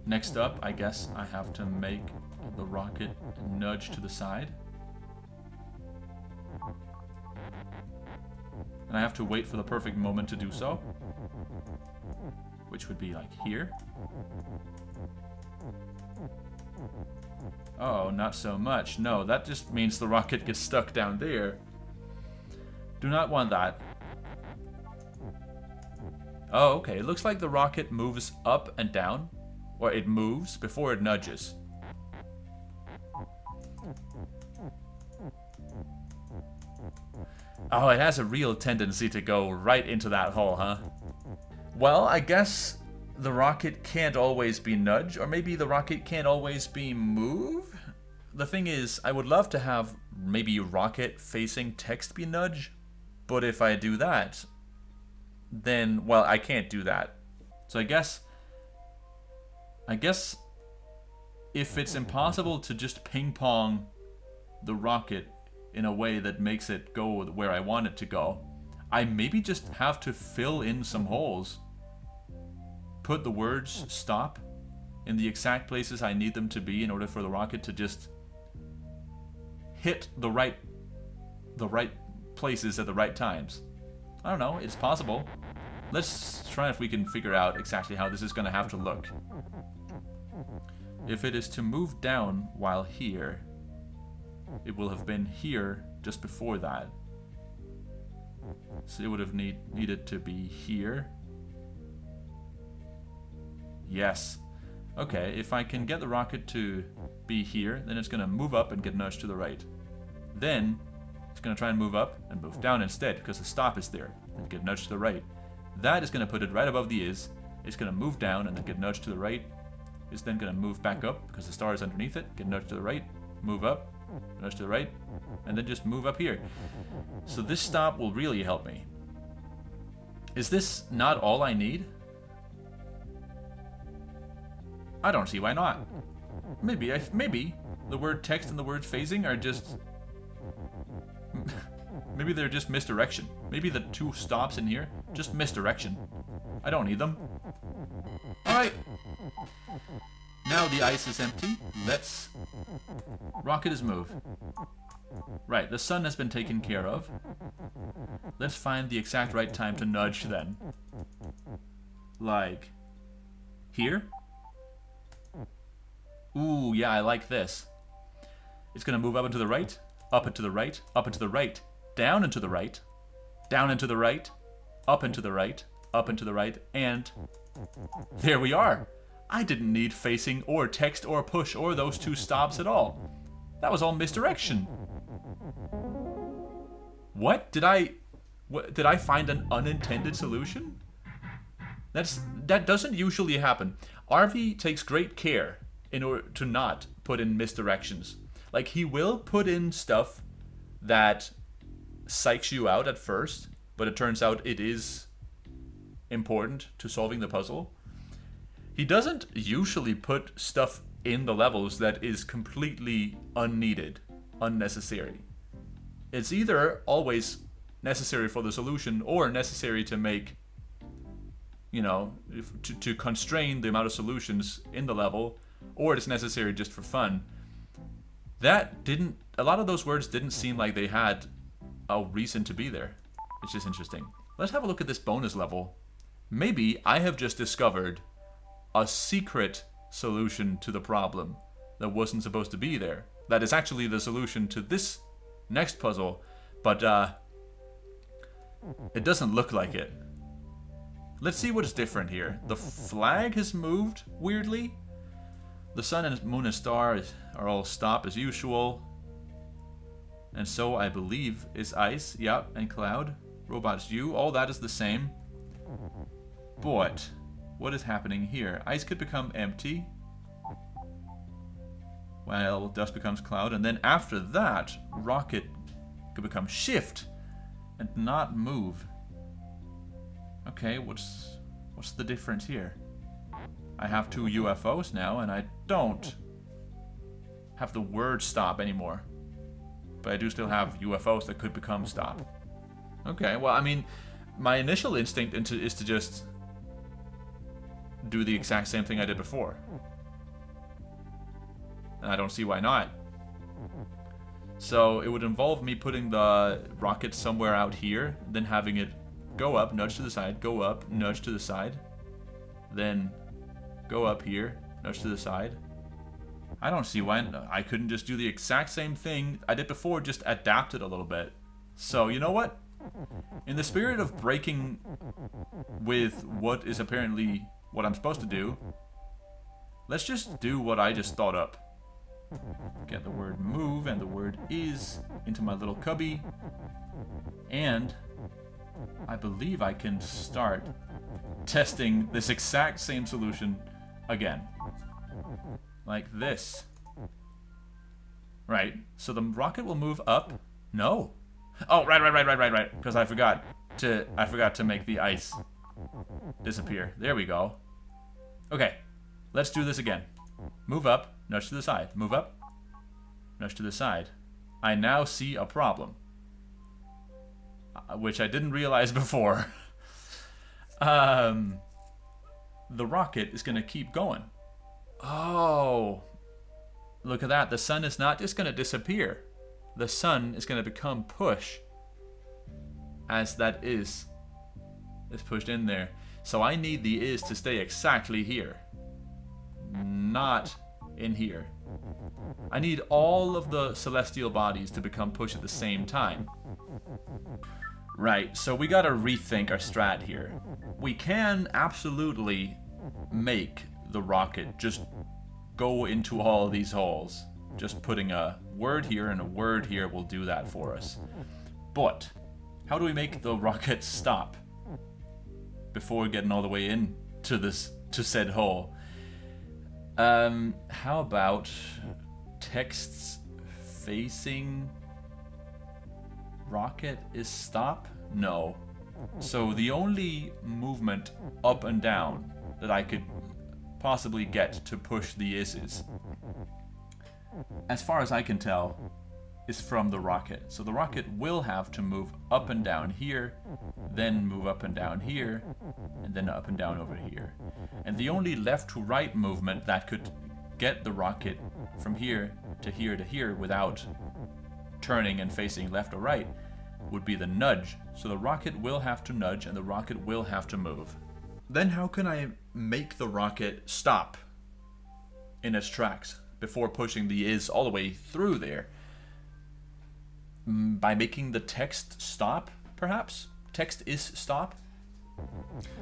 Next up, I guess I have to make the rocket nudge to the side. And I have to wait for the perfect moment to do so. Which would be like here. Oh, not so much. No, that just means the rocket gets stuck down there. Do not want that. Oh, okay. It looks like the rocket moves up and down. Or it moves before it nudges. Oh, it has a real tendency to go right into that hole, huh? Well, I guess the rocket can't always be nudged, or maybe the rocket can't always be moved? The thing is, I would love to have maybe rocket facing text be nudged, but if I do that, then, well, I can't do that. So I guess if it's impossible to just ping pong the rocket in a way that makes it go where I want it to go, I maybe just have to fill in some holes. Put the words stop in the exact places I need them to be in order for the rocket to just hit the right places at the right times. I don't know, it's possible. Let's try if we can figure out exactly how this is going to have to look. If it is to move down while here, it will have been here just before that. So it would have needed to be here. Yes. Okay, if I can get the rocket to be here, then it's going to move up and get nudged to the right. Then it's going to try and move up and move down instead because the stop is there and get nudged to the right. That is going to put it right above the is. It's going to move down and then get nudged to the right. It's then going to move back up because the star is underneath it, get nudged to the right, move up, nudge to the right, and then just move up here. So this stop will really help me. Is this not all I need? I don't see why not. Maybe the word text and the word phasing are just... maybe they're just misdirection. Maybe the two stops in here, just misdirection. I don't need them. Alright. Now the ice is empty. Let's... Rocket is moved. Right, the sun has been taken care of. Let's find the exact right time to nudge then. Like... here? Ooh, yeah, I like this. It's gonna move up and to the right, up and to the right, up and to the right, down and to the right, down and to the right, up and to the right, up and to the right, and there we are. I didn't need facing or text or push or those two stops at all. That was all misdirection. What? Did I find an unintended solution? That doesn't usually happen. Arvi takes great care in order to not put in misdirections. Like, he will put in stuff that psychs you out at first, but it turns out it is important to solving the puzzle. He doesn't usually put stuff in the levels that is completely unneeded, unnecessary. It's either always necessary for the solution or necessary to make, you know, to constrain the amount of solutions in the level, or it's necessary just for fun. A lot of those words didn't seem like they had a reason to be there. It's just interesting. Let's have a look at this bonus level. Maybe I have just discovered a secret solution to the problem that wasn't supposed to be there. That is actually the solution to this next puzzle, but it doesn't look like it. Let's see what is different here. The flag has moved weirdly. The sun and moon and stars are all stopped as usual. And so I believe is ice, yeah, and cloud. Robots U, all that is the same. But what is happening here? Ice could become empty. Well, dust becomes cloud, and then after that, rocket could become shift. and not move. Okay, what's the difference here? I have 2 UFOs now, and I don't have the word stop anymore. But I do still have UFOs that could become stop. Okay, well, I mean, my initial instinct is to just do the exact same thing I did before. And I don't see why not. So it would involve me putting the rocket somewhere out here, then having it go up, nudge to the side, go up, nudge to the side, then go up here, nudge to the side. I don't see why I couldn't just do the exact same thing I did before, just adapt it a little bit. So, you know what? In the spirit of breaking with what is apparently what I'm supposed to do, let's just do what I just thought up. Get the word move and the word is into my little cubby, and I believe I can start testing this exact same solution again. Like this. Right, so the rocket will move up. No. Oh, right. Because I forgot to make the ice disappear. There we go. Okay, let's do this again. Move up, nudge to the side. Move up, nudge to the side. I now see a problem, which I didn't realize before. The rocket is going to keep going. Oh, look at that. The sun is not just going to disappear. The sun is going to become push as that is pushed in there. So I need the is to stay exactly here, not in here. I need all of the celestial bodies to become push at the same time. Right, so we gotta rethink our strat here. We can absolutely make the rocket just go into all of these holes. Just putting a word here and a word here will do that for us. But how do we make the rocket stop before getting all the way into this said hole? How about texts facing rocket is stop? No. So the only movement up and down that I could possibly get to push the is, as far as I can tell, is from the rocket. So the rocket will have to move up and down here, then move up and down here, and then up and down over here. And the only left to right movement that could get the rocket from here to here to here without turning and facing left or right would be the nudge. So the rocket will have to nudge and the rocket will have to move. Then how can I make the rocket stop in its tracks before pushing the is all the way through there? By making the text stop, perhaps? Text is stop?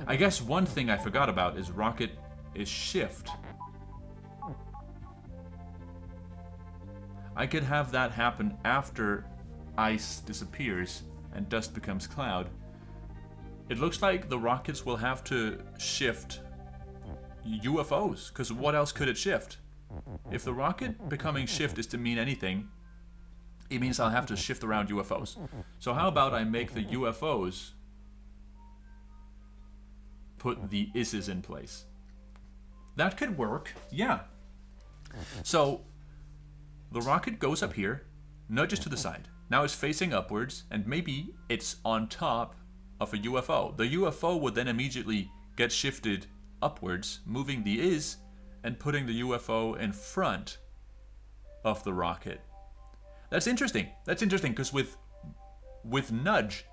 I guess one thing I forgot about is rocket is shift. I could have that happen after ice disappears and dust becomes cloud. It looks like the rockets will have to shift UFOs, because what else could it shift? If the rocket becoming shift is to mean anything, it means I'll have to shift around UFOs. So how about I make the UFOs put the is's in place? That could work, yeah. So the rocket goes up here, nudges to the side. Now it's facing upwards, and maybe it's on top of a UFO. The UFO would then immediately get shifted upwards, moving the is and putting the UFO in front of the rocket. That's interesting. That's interesting because with nudge,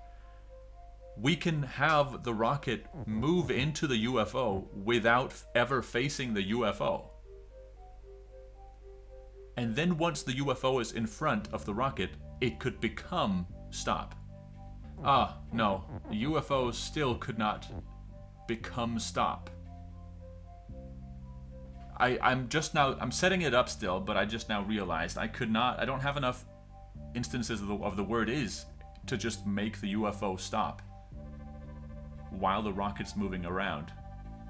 we can have the rocket move into the UFO without ever facing the UFO. And then once the UFO is in front of the rocket, it could become stop. Ah, no. The UFO still could not become stop. I'm setting it up still, but I just now realized I don't have enough instances of the word is to just make the UFO stop while the rocket's moving around.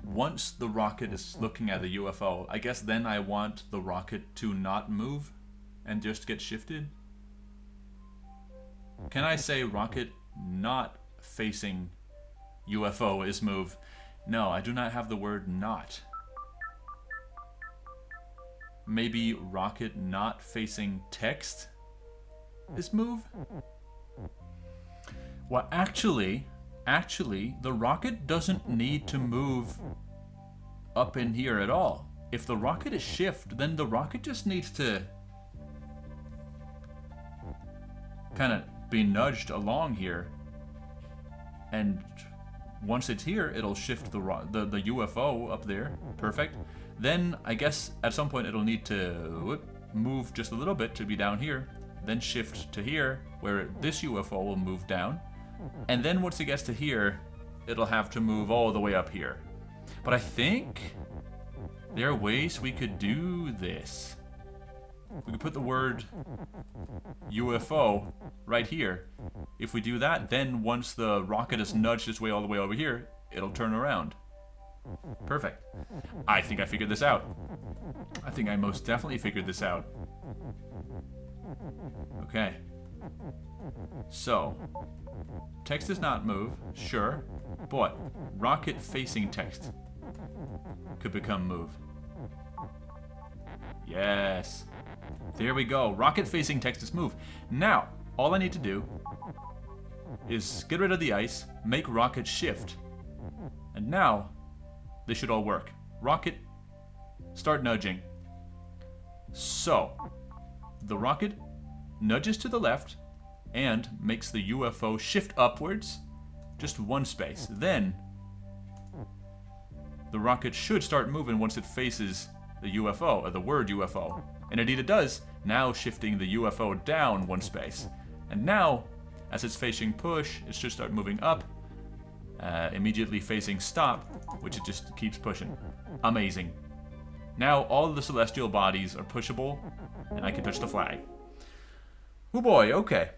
Once the rocket is looking at the UFO, I guess then I want the rocket to not move and just get shifted. Can I say rocket not facing UFO is move. No, I do not have the word not. Maybe rocket not facing text is move? Well, actually, the rocket doesn't need to move up in here at all. If the rocket is shift, then the rocket just needs to kind of be nudged along here. And once it's here, it'll shift the UFO up there. Perfect. Then I guess at some point it'll need to move just a little bit to be down here. Then shift to here, where this UFO will move down. And then once it gets to here, it'll have to move all the way up here. But I think there are ways we could do this. We could put the word UFO right here. If we do that, then once the rocket is nudged its way all the way over here, it'll turn around. Perfect. I think I figured this out. I think I most definitely figured this out. Okay. So, text does not move, sure, but rocket facing text could become move. Yes. There we go. Rocket facing text is move. Now, all I need to do is get rid of the ice, make rocket shift, and now they should all work. Rocket, start nudging. So, the rocket nudges to the left and makes the UFO shift upwards just one space. Then, the rocket should start moving once it faces the UFO, or the word UFO. And indeed it does, now shifting the UFO down one space. And now, as it's facing push, it should start moving up, immediately facing stop, which it just keeps pushing. Amazing. Now all of the celestial bodies are pushable, and I can touch the flag. Oh boy, okay.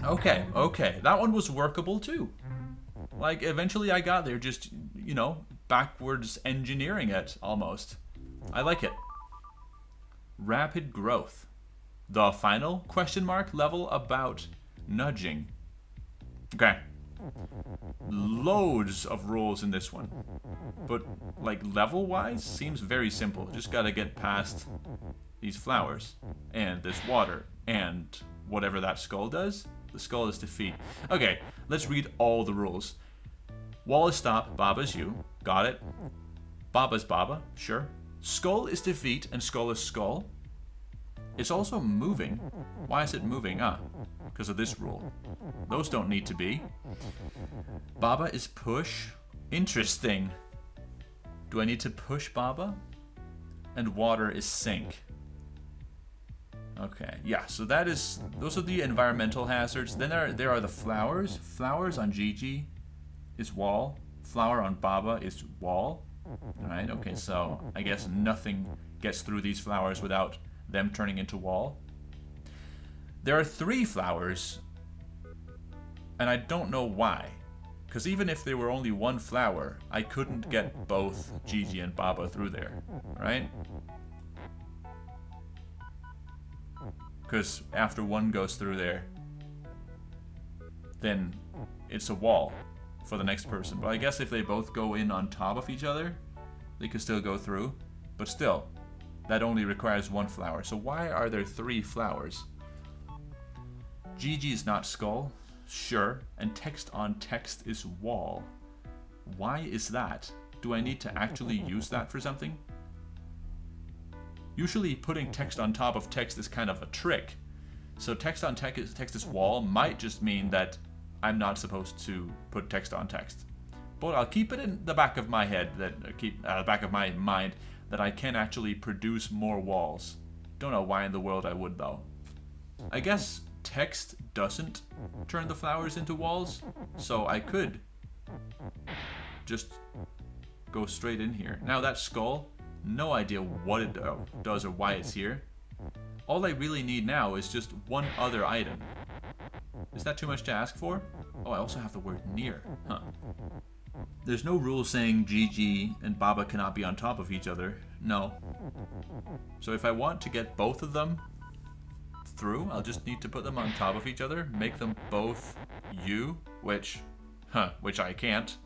Okay. That one was workable too. Like, eventually I got there, just, you know, backwards engineering it, almost. I like it. Rapid growth. The final question mark level about nudging. Okay. Loads of rules in this one. But, like, level-wise, seems very simple. Just gotta get past these flowers, and this water, and whatever that skull does. The skull is defeat. Okay, let's read all the rules. Wall is stop, Baba is you. Got it. Baba's Baba, sure. Skull is defeat, and skull is skull. It's also moving. Why is it moving? Because of this rule. Those don't need to be. Baba is push. Interesting. Do I need to push Baba? And water is sink. Okay, yeah, so those are the environmental hazards. Then there are the flowers. Flowers on Gigi is wall. Flower on Baba is wall. Alright, okay, so I guess nothing gets through these flowers without them turning into wall. There are 3 flowers, and I don't know why. Because even if there were only 1 flower, I couldn't get both Gigi and Baba through there, right? Because after one goes through there, then it's a wall for the next person. But I guess if they both go in on top of each other, they could still go through. But still, that only requires 1 flower. So why are there 3 flowers? Gigi is not skull, sure, and text on text is wall. Why is that? Do I need to actually use that for something? Usually putting text on top of text is kind of a trick. So text on text is wall might just mean that I'm not supposed to put text on text. But I'll keep it in the back of my head, back of my mind, that I can actually produce more walls. Don't know why in the world I would though. I guess text doesn't turn the flowers into walls, so I could just go straight in here. Now that skull, no idea what it does or why it's here. All I really need now is just 1 other item. Is that too much to ask for? Oh, I also have the word near. Huh. There's no rule saying Gigi and Baba cannot be on top of each other. No. So if I want to get both of them through. I'll just need to put them on top of each other, make them both U, which I can't.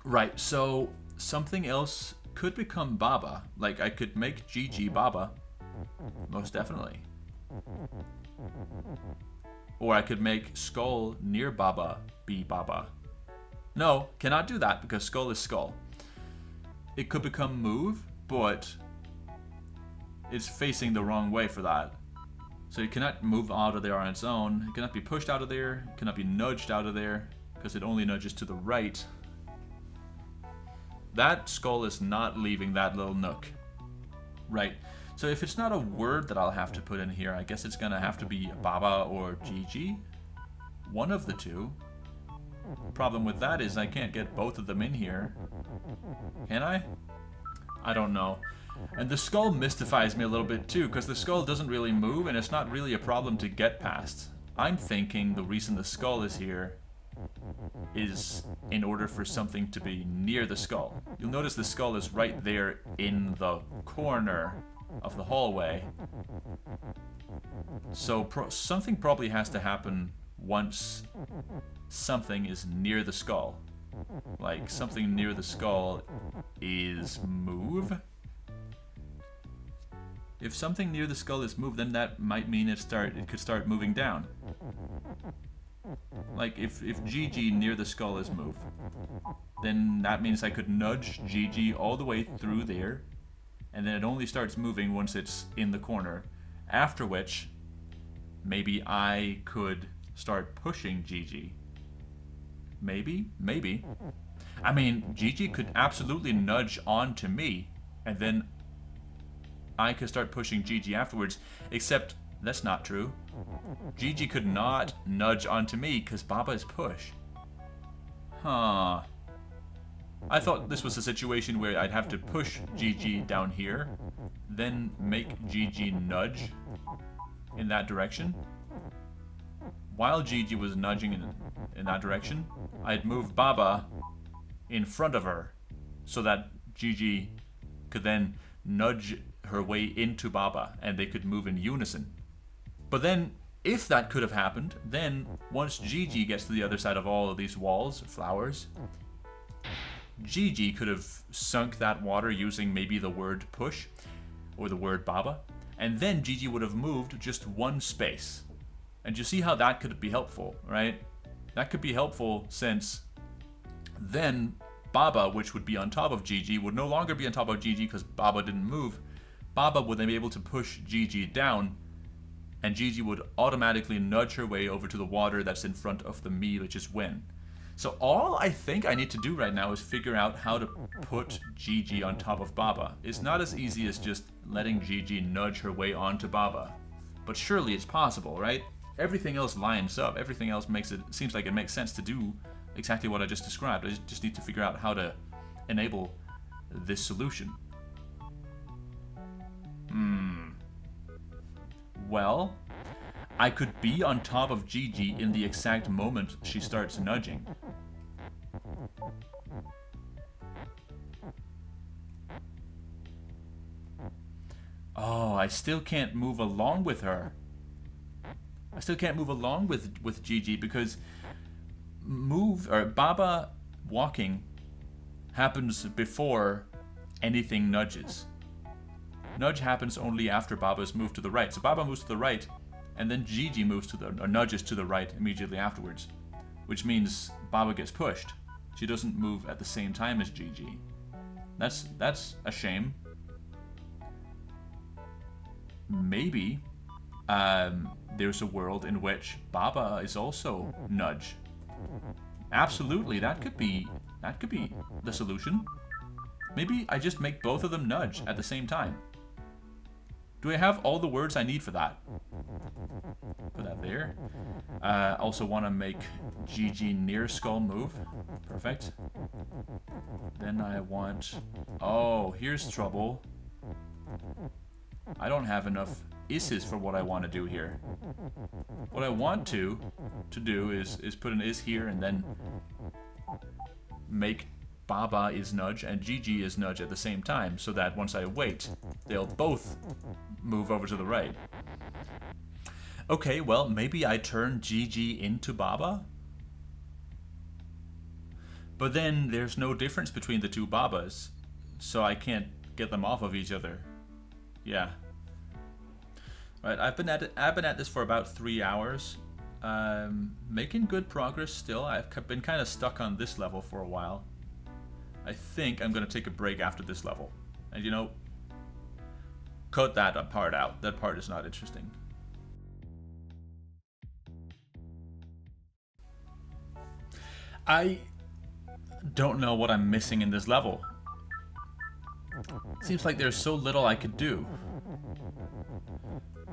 Right, so something else could become Baba. Like, I could make Gigi Baba. Most definitely. Or I could make Skull near Baba be Baba. No, cannot do that because Skull is Skull. It could become Move, but it's facing the wrong way for that. So it cannot move out of there on its own. It cannot be pushed out of there. It cannot be nudged out of there because it only nudges to the right. That Skull is not leaving that little nook. Right. So if it's not a word that I'll have to put in here, I guess it's going to have to be Baba or Gigi. One of the two. Problem with that is I can't get both of them in here. Can I? I don't know. And the skull mystifies me a little bit too, because the skull doesn't really move and it's not really a problem to get past. I'm thinking the reason the skull is here is in order for something to be near the skull. You'll notice the skull is right there in the corner of the hallway. So something probably has to happen once something is near the skull. Like something near the skull is move. If something near the skull is move, then that might mean it could start moving down. Like if Gigi near the skull is move, then that means I could nudge Gigi all the way through there, and then it only starts moving once it's in the corner. After which, maybe I could start pushing Gigi. Maybe. I mean, Gigi could absolutely nudge onto me, and then I could start pushing Gigi afterwards, except that's not true. Gigi could not nudge onto me because Baba is push. Huh. I thought this was a situation where I'd have to push Gigi down here, then make Gigi nudge in that direction. While Gigi was nudging in that direction, I'd move Baba in front of her so that Gigi could then nudge her way into Baba and they could move in unison. But then, if that could have happened, then once Gigi gets to the other side of all of these walls, flowers, Gigi could have sunk that water using maybe the word push or the word Baba, and then Gigi would have moved just one space. And you see how that could be helpful, right? That could be helpful since then Baba, which would be on top of Gigi, would no longer be on top of Gigi because Baba didn't move. Baba would then be able to push Gigi down, and Gigi would automatically nudge her way over to the water that's in front of the me, which is Win. So all I think I need to do right now is figure out how to put Gigi on top of Baba. It's not as easy as just letting Gigi nudge her way onto Baba. But surely it's possible, right? Everything else lines up. Everything else seems like it makes sense to do exactly what I just described. I just need to figure out how to enable this solution. Well, I could be on top of Gigi in the exact moment she starts nudging. Oh, I still can't move along with her. I still can't move along with Gigi because Baba walking happens before anything nudges. Nudge happens only after Baba's moved to the right. So Baba moves to the right, and then Gigi nudges to the right immediately afterwards, which means Baba gets pushed. She doesn't move at the same time as Gigi. That's a shame. Maybe there's a world in which Baba is also nudge. Absolutely, that could be the solution. Maybe I just make both of them nudge at the same time. Do I have all the words I need for that? Put that there. Also want to make Gigi near skull move. Perfect. Then I want... Oh, here's trouble. I don't have enough is's for what I want to do here. What I want to do is put an is here and then make Baba is nudge and Gigi is nudge at the same time, so that once I wait, they'll both move over to the right. Okay, well, maybe I turn GG into Baba? But then there's no difference between the two Babas, so I can't get them off of each other. Yeah. Right, I've been at this for about 3 hours. Making good progress still. I've been kind of stuck on this level for a while. I think I'm going to take a break after this level. And you know, cut that part out. That part is not interesting. I don't know what I'm missing in this level. Seems like there's so little I could do.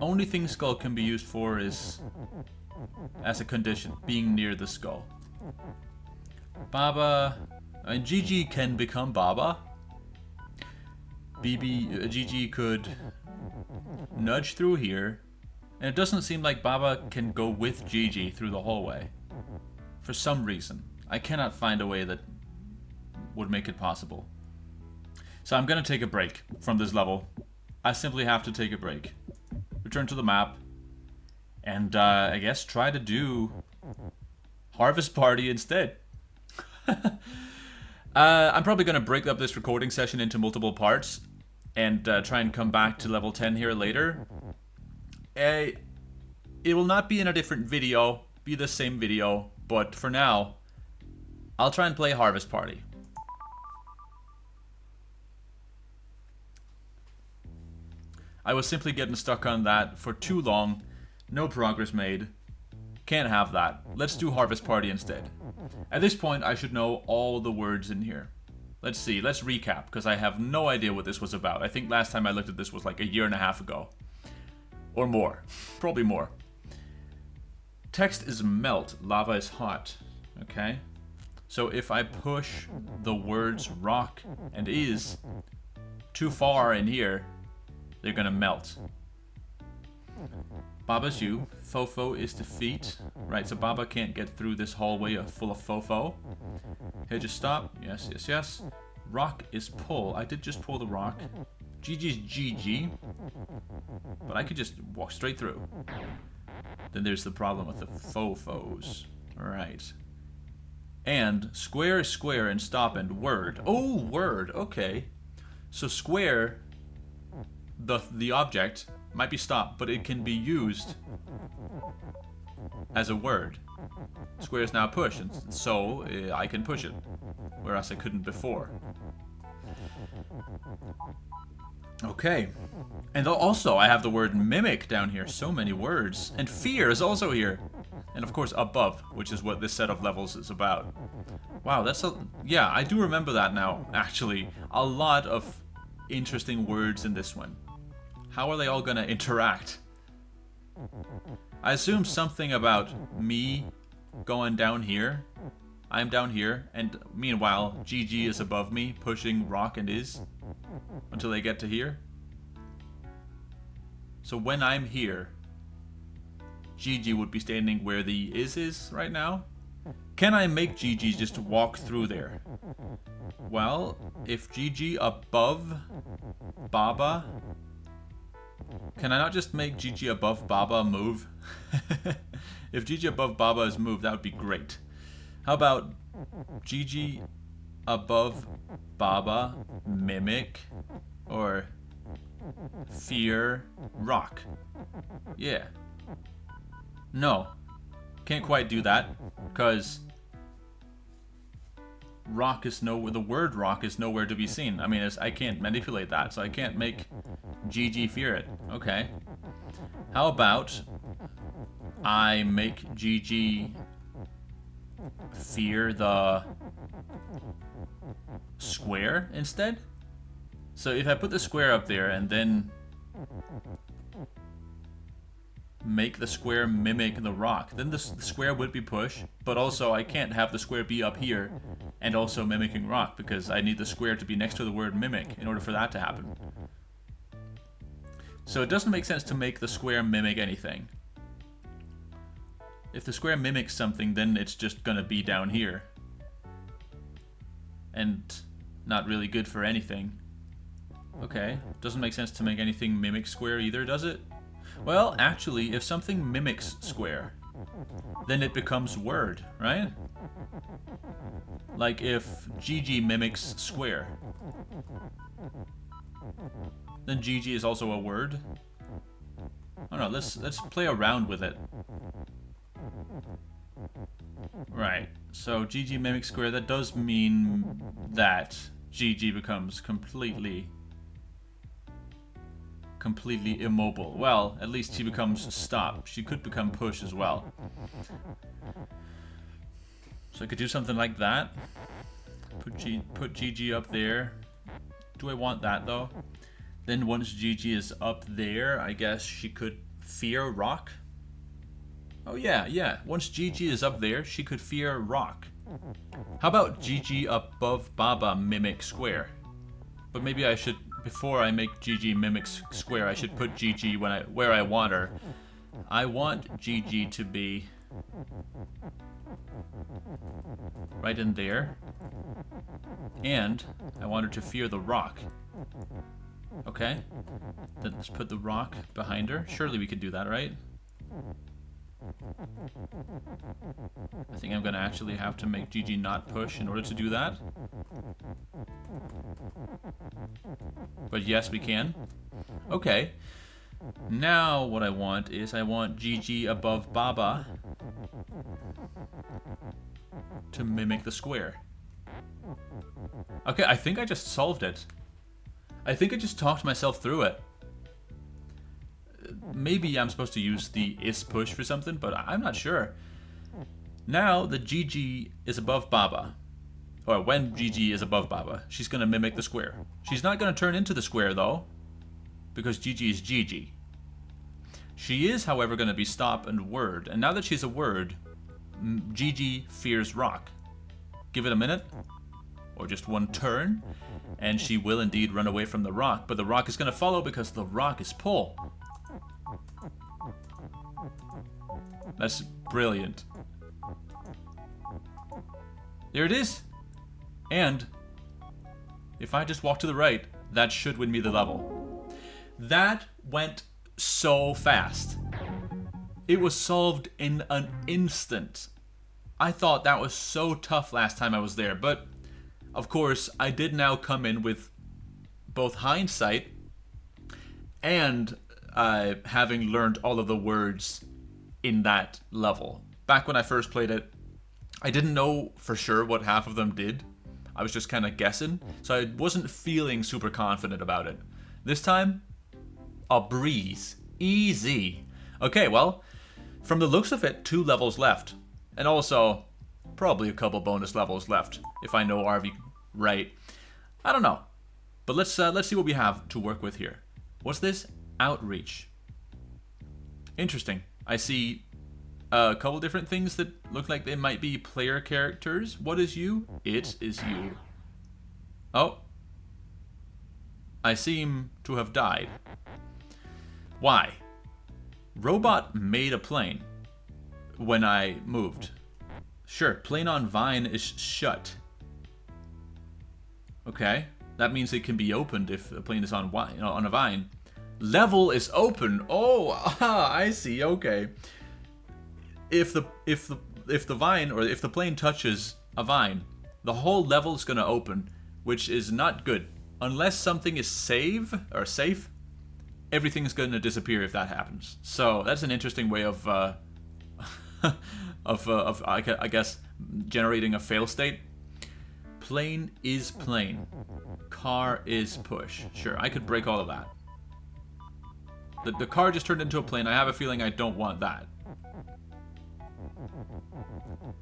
Only thing skull can be used for is as a condition, being near the skull. Baba, and Gigi can become Baba. Gigi could nudge through here, and it doesn't seem like Baba can go with Gigi through the hallway. For some reason, I cannot find a way that would make it possible. So I'm gonna take a break from this level. I simply have to take a break. Return to the map. And I guess try to do Harvest Party instead. I'm probably gonna break up this recording session into multiple parts and try and come back to level 10 here later. It will not be in a different video, be the same video, but for now, I'll try and play Harvest Party. I was simply getting stuck on that for too long. No progress made. Can't have that. Let's do Harvest Party instead. At this point, I should know all the words in here. Let's see. Let's recap, because I have no idea what this was about. I think last time I looked at this was like a year and a half ago. Or more. Probably more. Text is melt. Lava is hot. Okay. So if I push the words rock and is too far in here, they're gonna melt. Baba's you. Fofo is defeat. Right, so Baba can't get through this hallway full of Fofo. Here, just stop. Yes, yes, yes. Rock is pull. I did just pull the rock. Gigi's GG. But I could just walk straight through. Then there's the problem with the Fofos. Alright. And square is square and stop and word. Oh, word. Okay. So square, the object, might be stopped, but it can be used as a word. Square is now push, and so I can push it, whereas I couldn't before. Okay. And also, I have the word mimic down here. So many words. And fear is also here. And of course, above, which is what this set of levels is about. Wow, that's a... Yeah, I do remember that now, actually. A lot of interesting words in this one. How are they all gonna interact? I assume something about me going down here. I'm down here, and meanwhile, GG is above me, pushing rock and is, until they get to here. So when I'm here, GG would be standing where the is right now. Can I make GG just walk through there? Well, if GG above Baba... Can I not just make GG above Baba move? If GG above Baba is moved, that would be great. How about GG above Baba, mimic, or fear, rock? Yeah. No. Can't quite do that, because rock is nowhere, the word rock is nowhere to be seen. I mean, I can't manipulate that, so I can't make GG fear it. Okay. How about I make GG fear the square instead? So if I put the square up there and then make the square mimic the rock, then the square would be push, but also I can't have the square be up here and also mimicking rock, because I need the square to be next to the word mimic in order for that to happen. So it doesn't make sense to make the square mimic anything. If the square mimics something, then it's just gonna be down here. And not really good for anything. Okay, doesn't make sense to make anything mimic square either, does it? Well, actually, if something mimics square, then it becomes word, right? Like if GG mimics square, then GG is also a word. I don't know, let's play around with it. Right, so GG mimics square, that does mean that GG becomes completely immobile. Well, at least she becomes stop. She could become push as well. So I could do something like that. Put GG up there. Do I want that though? Then once GG is up there, I guess she could fear rock. Oh yeah. Once GG is up there, she could fear rock. How about GG above Baba mimic square? But maybe I should, before I make GG mimic square, I should put GG where I want her. I want GG to be right in there. And I want her to fear the rock. Okay. Then let's put the rock behind her. Surely we could do that, right? I think I'm gonna actually have to make GG not push in order to do that. But yes, we can. Okay. Now what I want is I want GG above Baba to mimic the square. Okay, I think I just solved it. I think I just talked myself through it. Maybe I'm supposed to use the is push for something, but I'm not sure. Now the GG is above Baba, or when GG is above Baba, she's going to mimic the square. She's not going to turn into the square though, because GG is GG. She is, however, going to be stop and word, and now that she's a word, GG fears rock. Give it a minute, or just one turn, and she will indeed run away from the rock, but the rock is going to follow because the rock is pull. That's brilliant. There it is. And if I just walk to the right, that should win me the level. That went so fast. It was solved in an instant. I thought that was so tough last time I was there, but of course I did now come in with both hindsight and having learned all of the words in that level. Back when I first played it, I didn't know for sure what half of them did. I was just kind of guessing, so I wasn't feeling super confident about it. This time, a breeze. Easy. Okay, well, from the looks of it, 2 levels left. And also, probably a couple bonus levels left, if I know Arvi right. I don't know. But let's see what we have to work with here. What's this? Outreach. Interesting. I see a couple different things that look like they might be player characters. What is you? It is you. Oh. I seem to have died. Why? Robot made a plane when I moved. Sure, plane on vine is shut. Okay, that means it can be opened if a plane is on a vine. Level is open. Oh, I see. Okay. If the vine, or if the plane touches a vine, the whole level is gonna open, which is not good. Unless something is safe, everything is gonna disappear if that happens. So that's an interesting way of I guess generating a fail state. Plane is plane. Car is push. Sure, I could break all of that. The car just turned into a plane. I have a feeling I don't want that.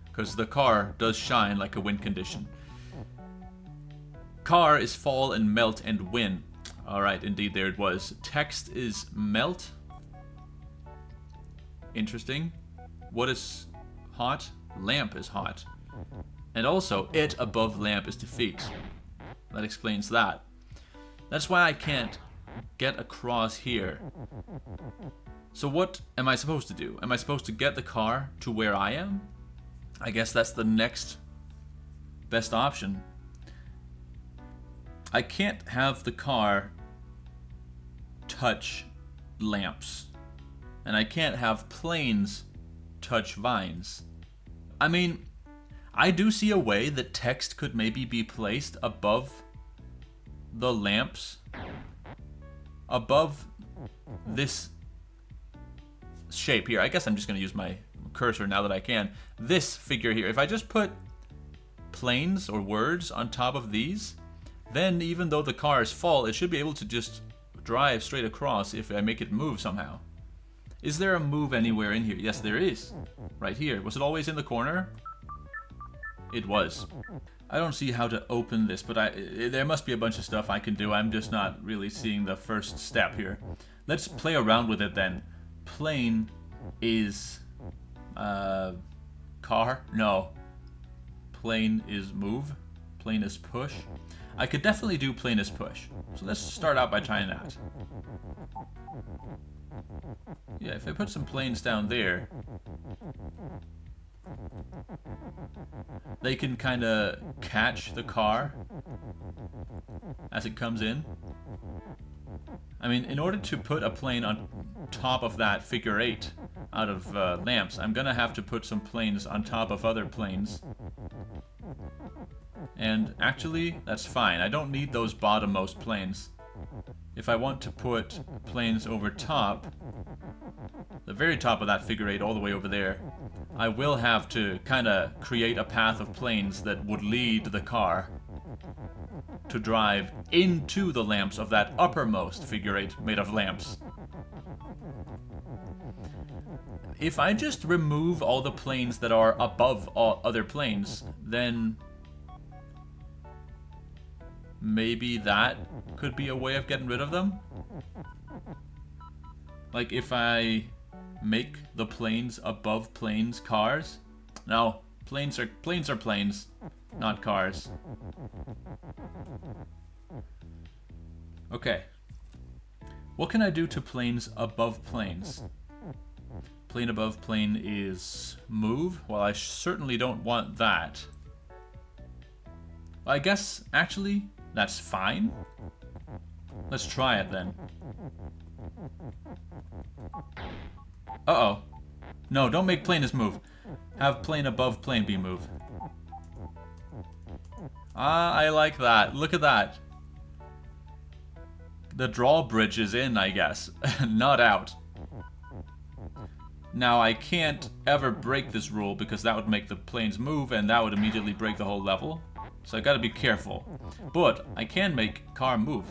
Because the car does shine like a win condition. Car is fall and melt and win. Alright, indeed, there it was. Text is melt. Interesting. What is hot? Lamp is hot. And also, it above lamp is defeat. That explains that. That's why I can't get across here. So what am I supposed to do? Am I supposed to get the car to where I am? I guess that's the next best option. I can't have the car touch lamps. And I can't have planes touch vines. I mean, I do see a way that text could maybe be placed above the lamps. Above this shape here. I guess I'm just going to use my cursor now that I can. This figure here. If I just put planes or words on top of these, then even though the cars fall, it should be able to just drive straight across if I make it move somehow. Is there a move anywhere in here? Yes, there is. Right here. Was it always in the corner? It was. I don't see how to open this, but there must be a bunch of stuff I can do. I'm just not really seeing the first step here. Let's play around with it then. Plane is... car? No. Plane is move. Plane is push. I could definitely do plane is push. So let's start out by trying that. Yeah, if I put some planes down there, they can kind of catch the car as it comes in. I mean, in order to put a plane on top of that figure 8 out of lamps, I'm gonna have to put some planes on top of other planes. And actually, that's fine. I don't need those bottommost planes. If I want to put planes over top, the very top of that figure 8 all the way over there, I will have to kind of create a path of planes that would lead the car to drive into the lamps of that uppermost figure 8 made of lamps. If I just remove all the planes that are above all other planes, then maybe that could be a way of getting rid of them. Like if I make the planes above planes cars. No, planes are planes, not cars. Okay. What can I do to planes above planes? Plane above plane is move. Well, I certainly don't want that. I guess, actually, that's fine. Let's try it then. Uh-oh. No, don't make plane as move. Have plane above plane be move. Ah, I like that. Look at that. The drawbridge is in, I guess. Not out. Now, I can't ever break this rule because that would make the planes move and that would immediately break the whole level. So I gotta be careful. But I can make car move.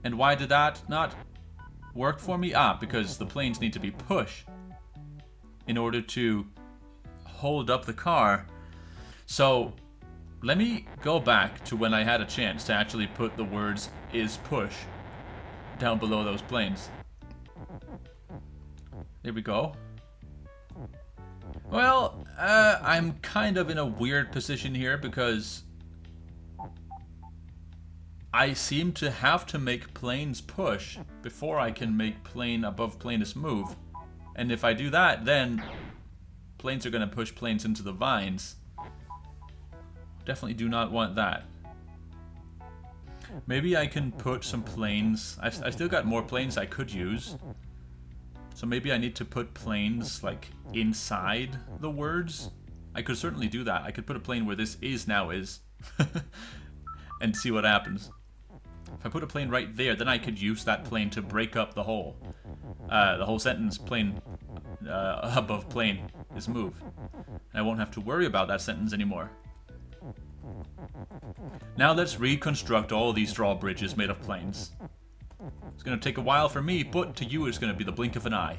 And why did that not work for me? Ah, because the planes need to be pushed in order to hold up the car. So let me go back to when I had a chance to actually put the words is push down below those planes. There we go. Well, I'm kind of in a weird position here because I seem to have to make planes push before I can make plane above planes move. And if I do that, then planes are going to push planes into the vines. Definitely do not want that. Maybe I can put some planes. I still got more planes I could use. So maybe I need to put planes like inside the words. I could certainly do that. I could put a plane where this is now is. And see what happens. If I put a plane right there, then I could use that plane to break up the whole sentence. Plane above plane is move. And I won't have to worry about that sentence anymore. Now let's reconstruct all these drawbridges made of planes. It's going to take a while for me, but to you it's going to be the blink of an eye.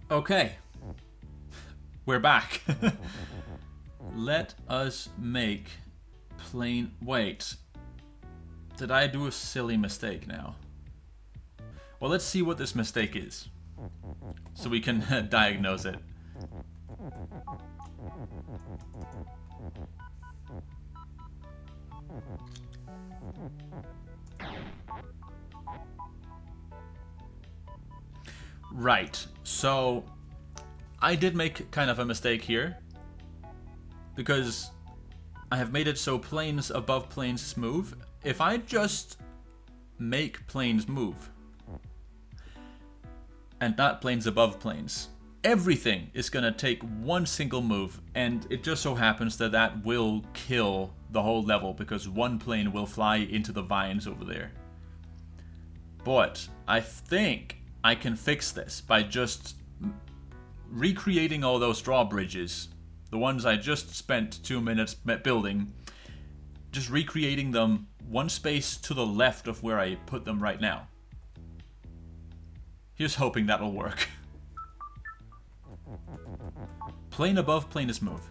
Okay. We're back. Let us make plane... Wait. Did I do a silly mistake now? Well, let's see what this mistake is, so we can diagnose it. Right, so I did make kind of a mistake here because I have made it so planes above planes move. If I just make planes move. And not planes above planes. Everything is going to take one single move, and it just so happens that that will kill the whole level because one plane will fly into the vines over there. But I think I can fix this by just recreating all those drawbridges, the ones I just spent 2 minutes building, just recreating them one space to the left of where I put them right now. Here's hoping that'll work. Plane above plane is move.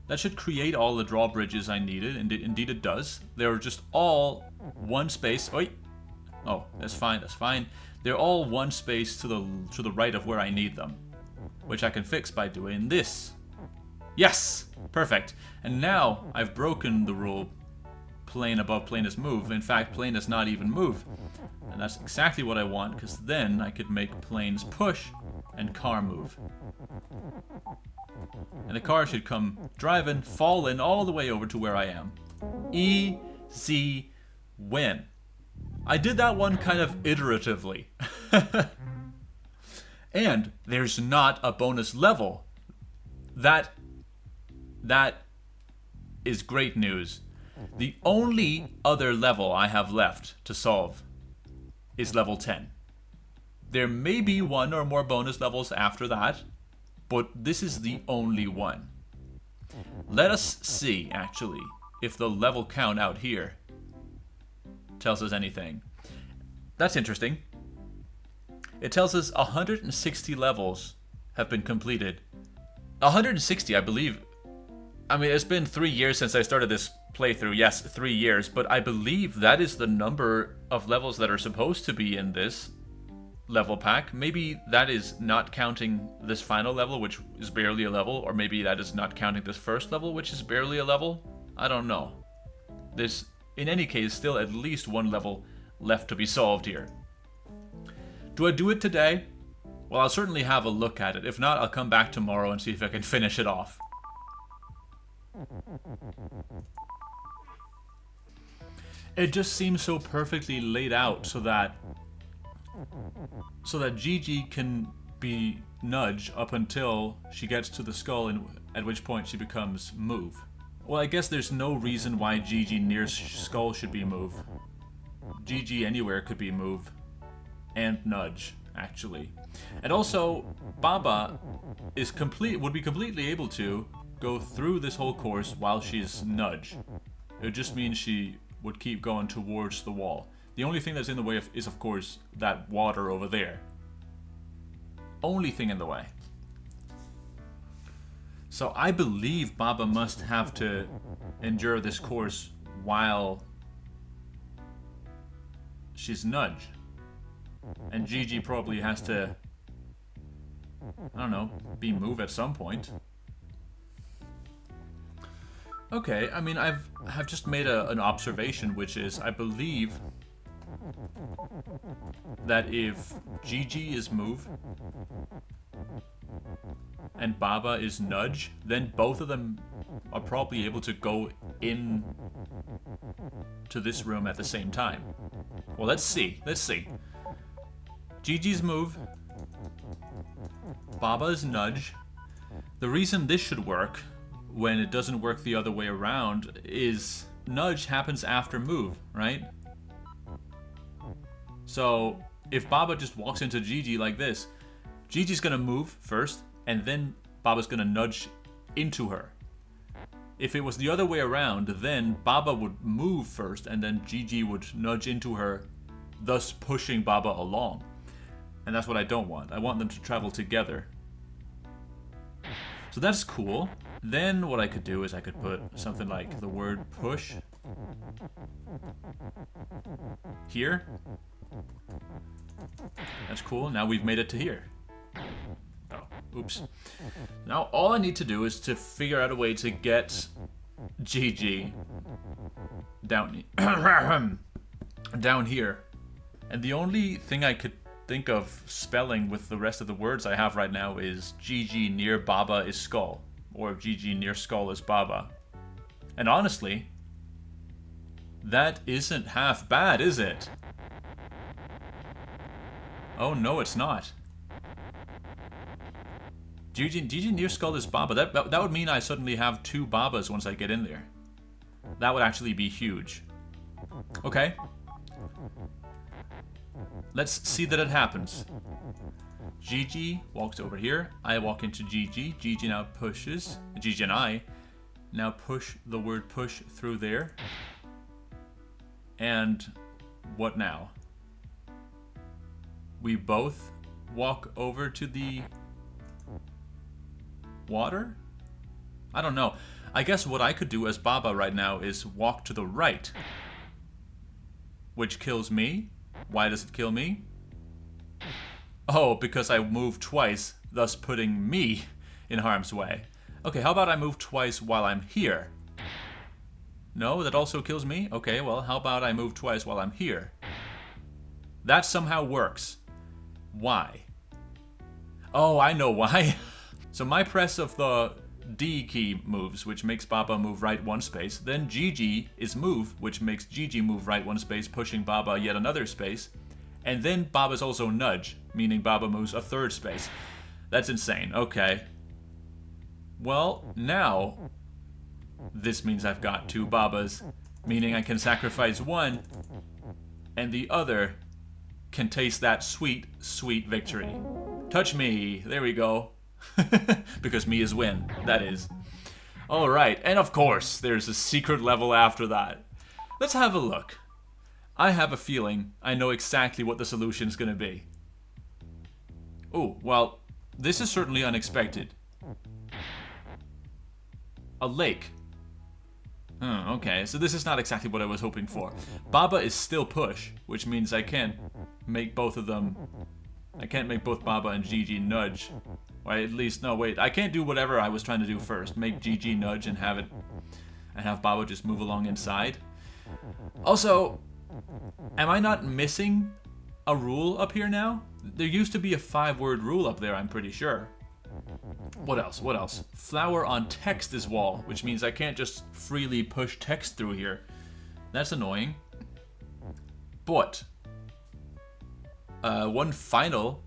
That should create all the drawbridges I needed, and indeed it does. They're just all one space. Oi! Oh, that's fine, that's fine. They're all one space to the right of where I need them, which I can fix by doing this. Yes! Perfect. And now I've broken the rule plane above plane is move. In fact, plane is not even move. And that's exactly what I want, because then I could make planes push and car move. And the car should come driving, falling all the way over to where I am. Easy win. I did that one kind of iteratively. And there's not a bonus level. That is great news. The only other level I have left to solve is level 10. There may be one or more bonus levels after that, but this is the only one. Let us see, actually, if the level count out here tells us anything. That's interesting. It tells us 160 levels have been completed. 160, I believe. I mean, it's been 3 years since I started this playthrough. Yes, 3 years, but I believe that is the number of levels that are supposed to be in this level pack. Maybe that is not counting this final level, which is barely a level, or maybe that is not counting this first level, which is barely a level. I don't know. There's, in any case, still at least one level left to be solved here. Do I do it today? Well, I'll certainly have a look at it. If not, I'll come back tomorrow and see if I can finish it off. It just seems so perfectly laid out so that Gigi can be nudge up until she gets to the skull, and at which point she becomes move. Well, I guess there's no reason why Gigi near skull should be move. Gigi anywhere could be move and nudge, actually. And also, Baba would be completely able to go through this whole course while she's nudge. It would just mean she would keep going towards the wall. The only thing that's in the way is, of course, that water over there. Only thing in the way. So I believe Baba must have to endure this course while she's nudge. And Gigi probably has to, I don't know, be move at some point. Okay, I mean, I've just made an observation, which is, I believe that if Gigi is move and Baba is nudge, then both of them are probably able to go in to this room at the same time. Well, let's see. Gigi's move, Baba's nudge. The reason this should work when it doesn't work the other way around is nudge happens after move, right? So if Baba just walks into Gigi like this, Gigi's gonna move first, and then Baba's gonna nudge into her. If it was the other way around, then Baba would move first, and then Gigi would nudge into her, thus pushing Baba along. And that's what I don't want. I want them to travel together. So that's cool. Then what I could do is I could put something like the word push here. That's cool. Now we've made it to here. Oh, oops. Now all I need to do is to figure out a way to get Gigi down down here. And the only thing I could think of spelling with the rest of the words I have right now is Gigi near Baba is skull, or Gigi near skull is Baba. And honestly, That isn't half bad, is it? Oh no, it's not. GG near skull is Baba. That would mean I suddenly have 2 Babas once I get in there. That would actually be huge. Okay. Let's see that it happens. GG walks over here. I walk into GG. GG now pushes. GG and I now push the word push through there. And what now? We both walk over to the water? I don't know. I guess what I could do as Baba right now is walk to the right. Which kills me. Why does it kill me? Oh, because I moved twice, thus putting me in harm's way. Okay, how about I move twice while I'm here? No, that also kills me? Okay, well, how about I move twice while I'm here? That somehow works. Why? Oh, I know why. So my press of the D key moves, which makes Baba move right 1 space. Then GG is move, which makes GG move right 1 space, pushing Baba yet another space. And then Baba's also nudge, meaning Baba moves a 3rd space. That's insane. Okay. Well, now this means I've got 2 Babas, meaning I can sacrifice one, and the other can taste that sweet, sweet victory. Touch me. There we go. Because me is win, that is. Alright, and of course, there's a secret level after that. Let's have a look. I have a feeling I know exactly what the solution is going to be. Oh, well, this is certainly unexpected. A lake. Okay, so this is not exactly what I was hoping for. Baba is still push, which means I can't make both of them... I can't make both Baba and GG nudge. Or at least, no, wait, I can't do whatever I was trying to do first. Make GG nudge and have Baba just move along inside. Also, am I not missing a rule up here now? There used to be a 5-word rule up there, I'm pretty sure. What else? What else? Flower on text is wall, which means I can't just freely push text through here. That's annoying. But one final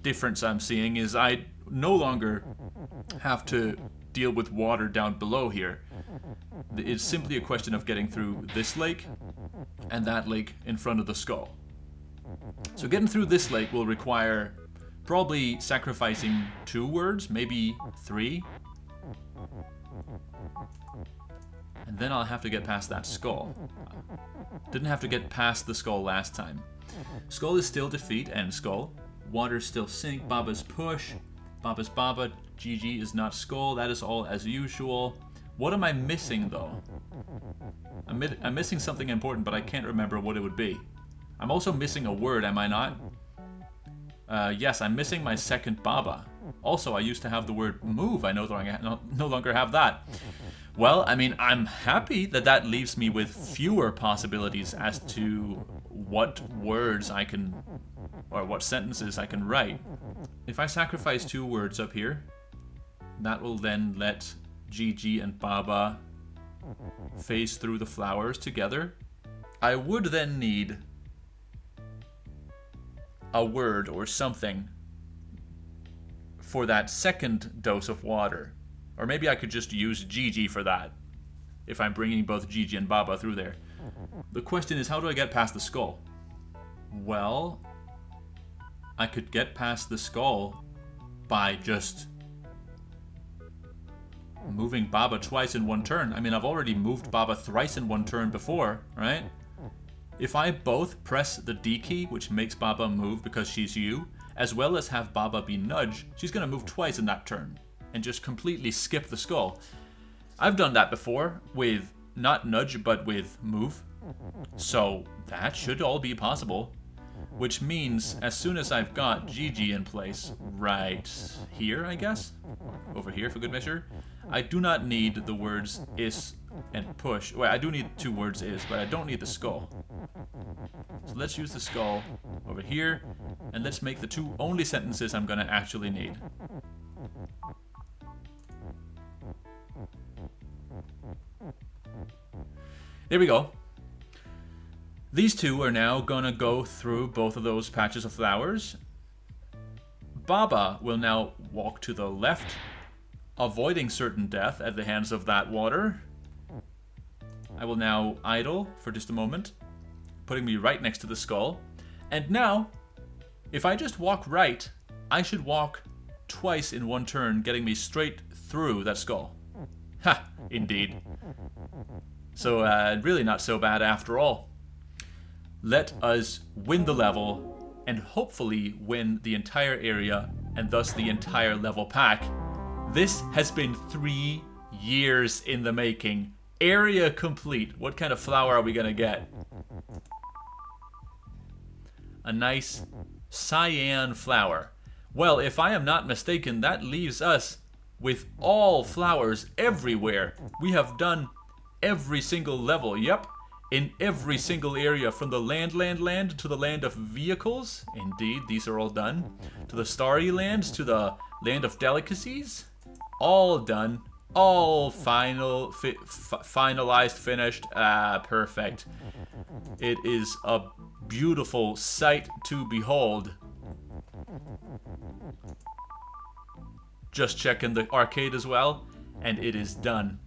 difference I'm seeing is I no longer have to deal with water down below here. It's simply a question of getting through this lake and that lake in front of the skull. So getting through this lake will require probably sacrificing 2 words, maybe 3. And then I'll have to get past that skull. Didn't have to get past the skull last time. Skull is still defeat and skull. Water still sink, Baba's push. Baba's Baba, GG is not skull. That is all as usual. What am I missing though? I'm missing something important, but I can't remember what it would be. I'm also missing a word, am I not? Yes, I'm missing my 2nd Baba. Also, I used to have the word move. I no longer have that. Well, I mean, I'm happy that that leaves me with fewer possibilities as to what words I can, or what sentences I can write. If I sacrifice 2 words up here, that will then let GG and Baba phase through the flowers together. I would then need a word or something for that 2nd dose of water. Or maybe I could just use GG for that, if I'm bringing both GG and Baba through there. The question is, how do I get past the skull? Well, I could get past the skull by just moving Baba twice in 1 turn. I mean, I've already moved Baba thrice in 1 turn before, right? If I both press the D key, which makes Baba move because she's you, as well as have Baba be nudge, she's going to move twice in that turn and just completely skip the skull. I've done that before with not nudge but with move, so that should all be possible, which means as soon as I've got GG in place right here, I guess, over here for good measure, I do not need the words is and push. Well, I do need 2 words is, but I don't need the skull. So let's use the skull over here, and let's make the 2 only sentences I'm gonna actually need. There we go. These two are now gonna go through both of those patches of flowers. Baba will now walk to the left, avoiding certain death at the hands of that water. I will now idle for just a moment, putting me right next to the skull. And now, if I just walk right, I should walk twice in one turn, getting me straight through that skull. Ha! Indeed. So, really not so bad after all. Let us win the level, and hopefully win the entire area, and thus the entire level pack. This has been 3 years in the making. Area complete. What kind of flower are we gonna get? A nice cyan flower. Well, if I am not mistaken, that leaves us with all flowers everywhere. We have done every single level. Yep. In every single area, from the land to the land of vehicles. Indeed, these are all done. To the starry lands, to the land of delicacies. All done. All finalized, finished. Perfect. It is a beautiful sight to behold. Just checking the arcade as well, and it is done.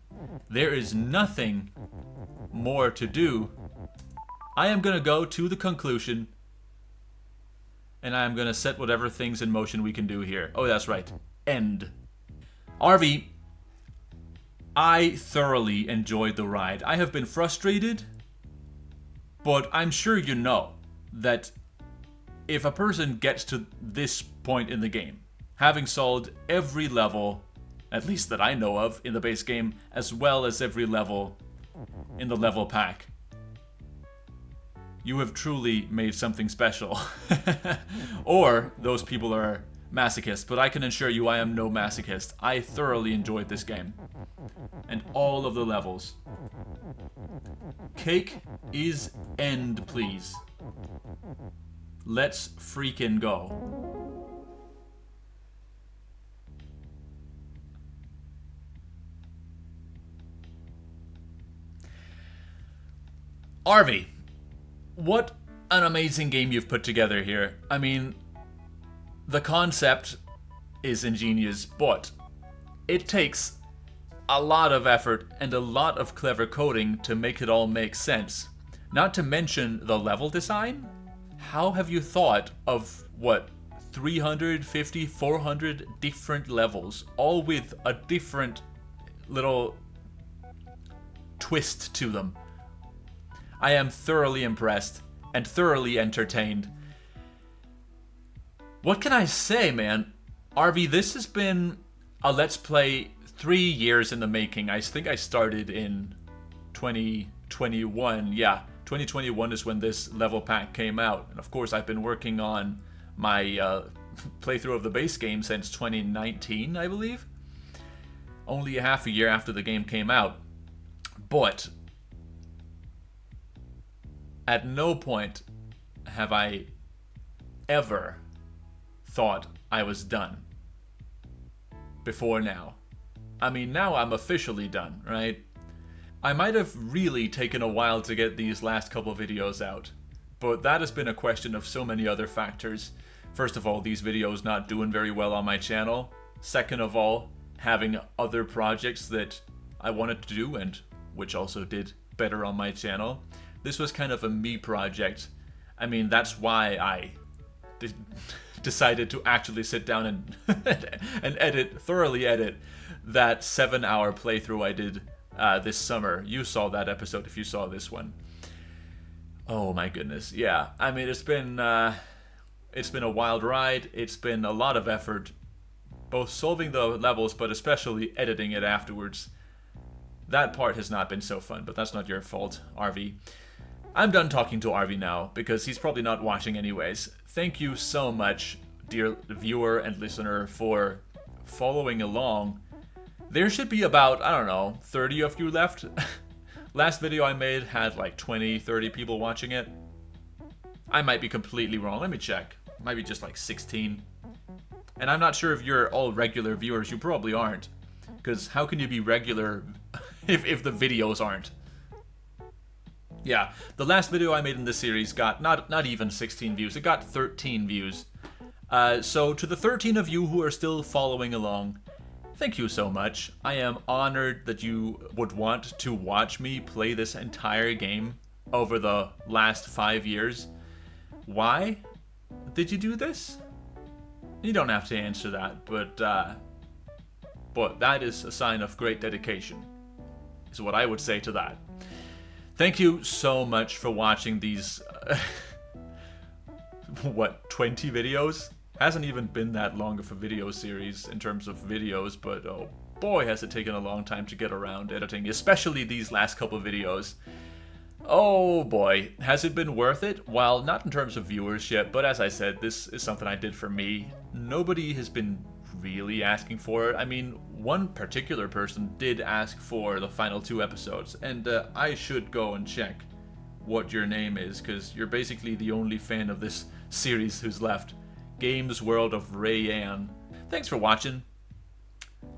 There is nothing more to do. I am gonna go to the conclusion, and I am gonna set whatever things in motion we can do here. Oh, that's right. End. Arvi, I thoroughly enjoyed the ride. I have been frustrated, but I'm sure you know that if a person gets to this point in the game, having solved every level, at least that I know of, in the base game, as well as every level in the level pack, you have truly made something special. Or those people are masochists, but I can assure you I am no masochist. I thoroughly enjoyed this game. And all of the levels. Cake is end, please. Let's freaking go. Arvi, what an amazing game you've put together here. I mean, the concept is ingenious, but it takes a lot of effort and a lot of clever coding to make it all make sense. Not to mention the level design. How have you thought of, 350, 400 different levels, all with a different little twist to them? I am thoroughly impressed and thoroughly entertained. What can I say, man? Arvi, this has been a Let's Play 3 years in the making. I think I started in 2021. Yeah, 2021 is when this level pack came out. And of course, I've been working on my playthrough of the base game since 2019, I believe. Only a half a year after the game came out. But at no point have I ever thought I was done before now. I mean, now I'm officially done, right? I might have really taken a while to get these last couple videos out, but that has been a question of so many other factors. First of all, these videos not doing very well on my channel. Second of all, having other projects that I wanted to do and which also did better on my channel. This was kind of a me project. I mean, that's why I decided to actually sit down and and thoroughly edit that 7-hour playthrough I did this summer. You saw that episode if you saw this one. Oh my goodness, yeah. I mean, it's been a wild ride. It's been a lot of effort, both solving the levels, but especially editing it afterwards. That part has not been so fun, but that's not your fault, Arvi. I'm done talking to Arvi now, because he's probably not watching anyways. Thank you so much, dear viewer and listener, for following along. There should be about, I don't know, 30 of you left. Last video I made had like 20, 30 people watching it. I might be completely wrong. Let me check. Might be just like 16. And I'm not sure if you're all regular viewers. You probably aren't. Because how can you be regular if the videos aren't? Yeah, the last video I made in this series got not even 16 views. It got 13 views. So to the 13 of you who are still following along, thank you so much. I am honored that you would want to watch me play this entire game over the last 5 years. Why did you do this? You don't have to answer that, but that is a sign of great dedication, is what I would say to that. Thank you so much for watching these, 20 videos? Hasn't even been that long of a video series in terms of videos, but oh boy has it taken a long time to get around editing, especially these last couple videos. Oh boy, has it been worth it? Well, not in terms of viewership, but as I said, this is something I did for me. Nobody has been really asking for it. I mean, one particular person did ask for the final 2 episodes, and I should go and check what your name is, because you're basically the only fan of this series who's left. Games World of Rayanne. Thanks for watching.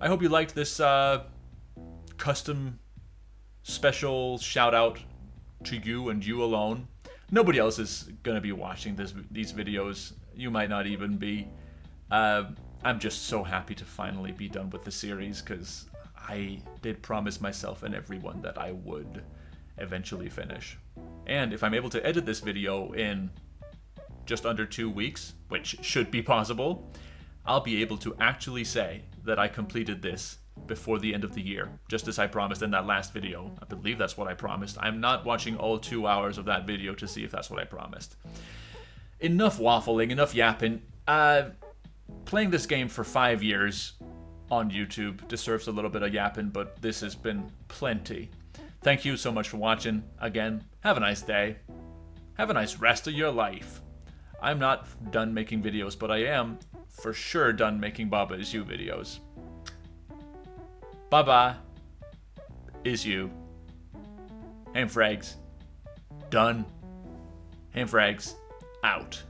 I hope you liked this custom special shout out to you and you alone. Nobody else is gonna be watching these videos. You might not even be. I'm just so happy to finally be done with the series, because I did promise myself and everyone that I would eventually finish. And if I'm able to edit this video in just under 2 weeks, which should be possible, I'll be able to actually say that I completed this before the end of the year, just as I promised in that last video. I believe that's what I promised. I'm not watching all 2 hours of that video to see if that's what I promised. Enough waffling, enough yapping. Playing this game for 5 years on YouTube deserves a little bit of yapping, but this has been plenty. Thank you so much for watching. Again, have a nice day. Have a nice rest of your life. I'm not done making videos, but I am for sure done making Baba Is You videos. Baba is you. Hamfrags done. Hamfrags out.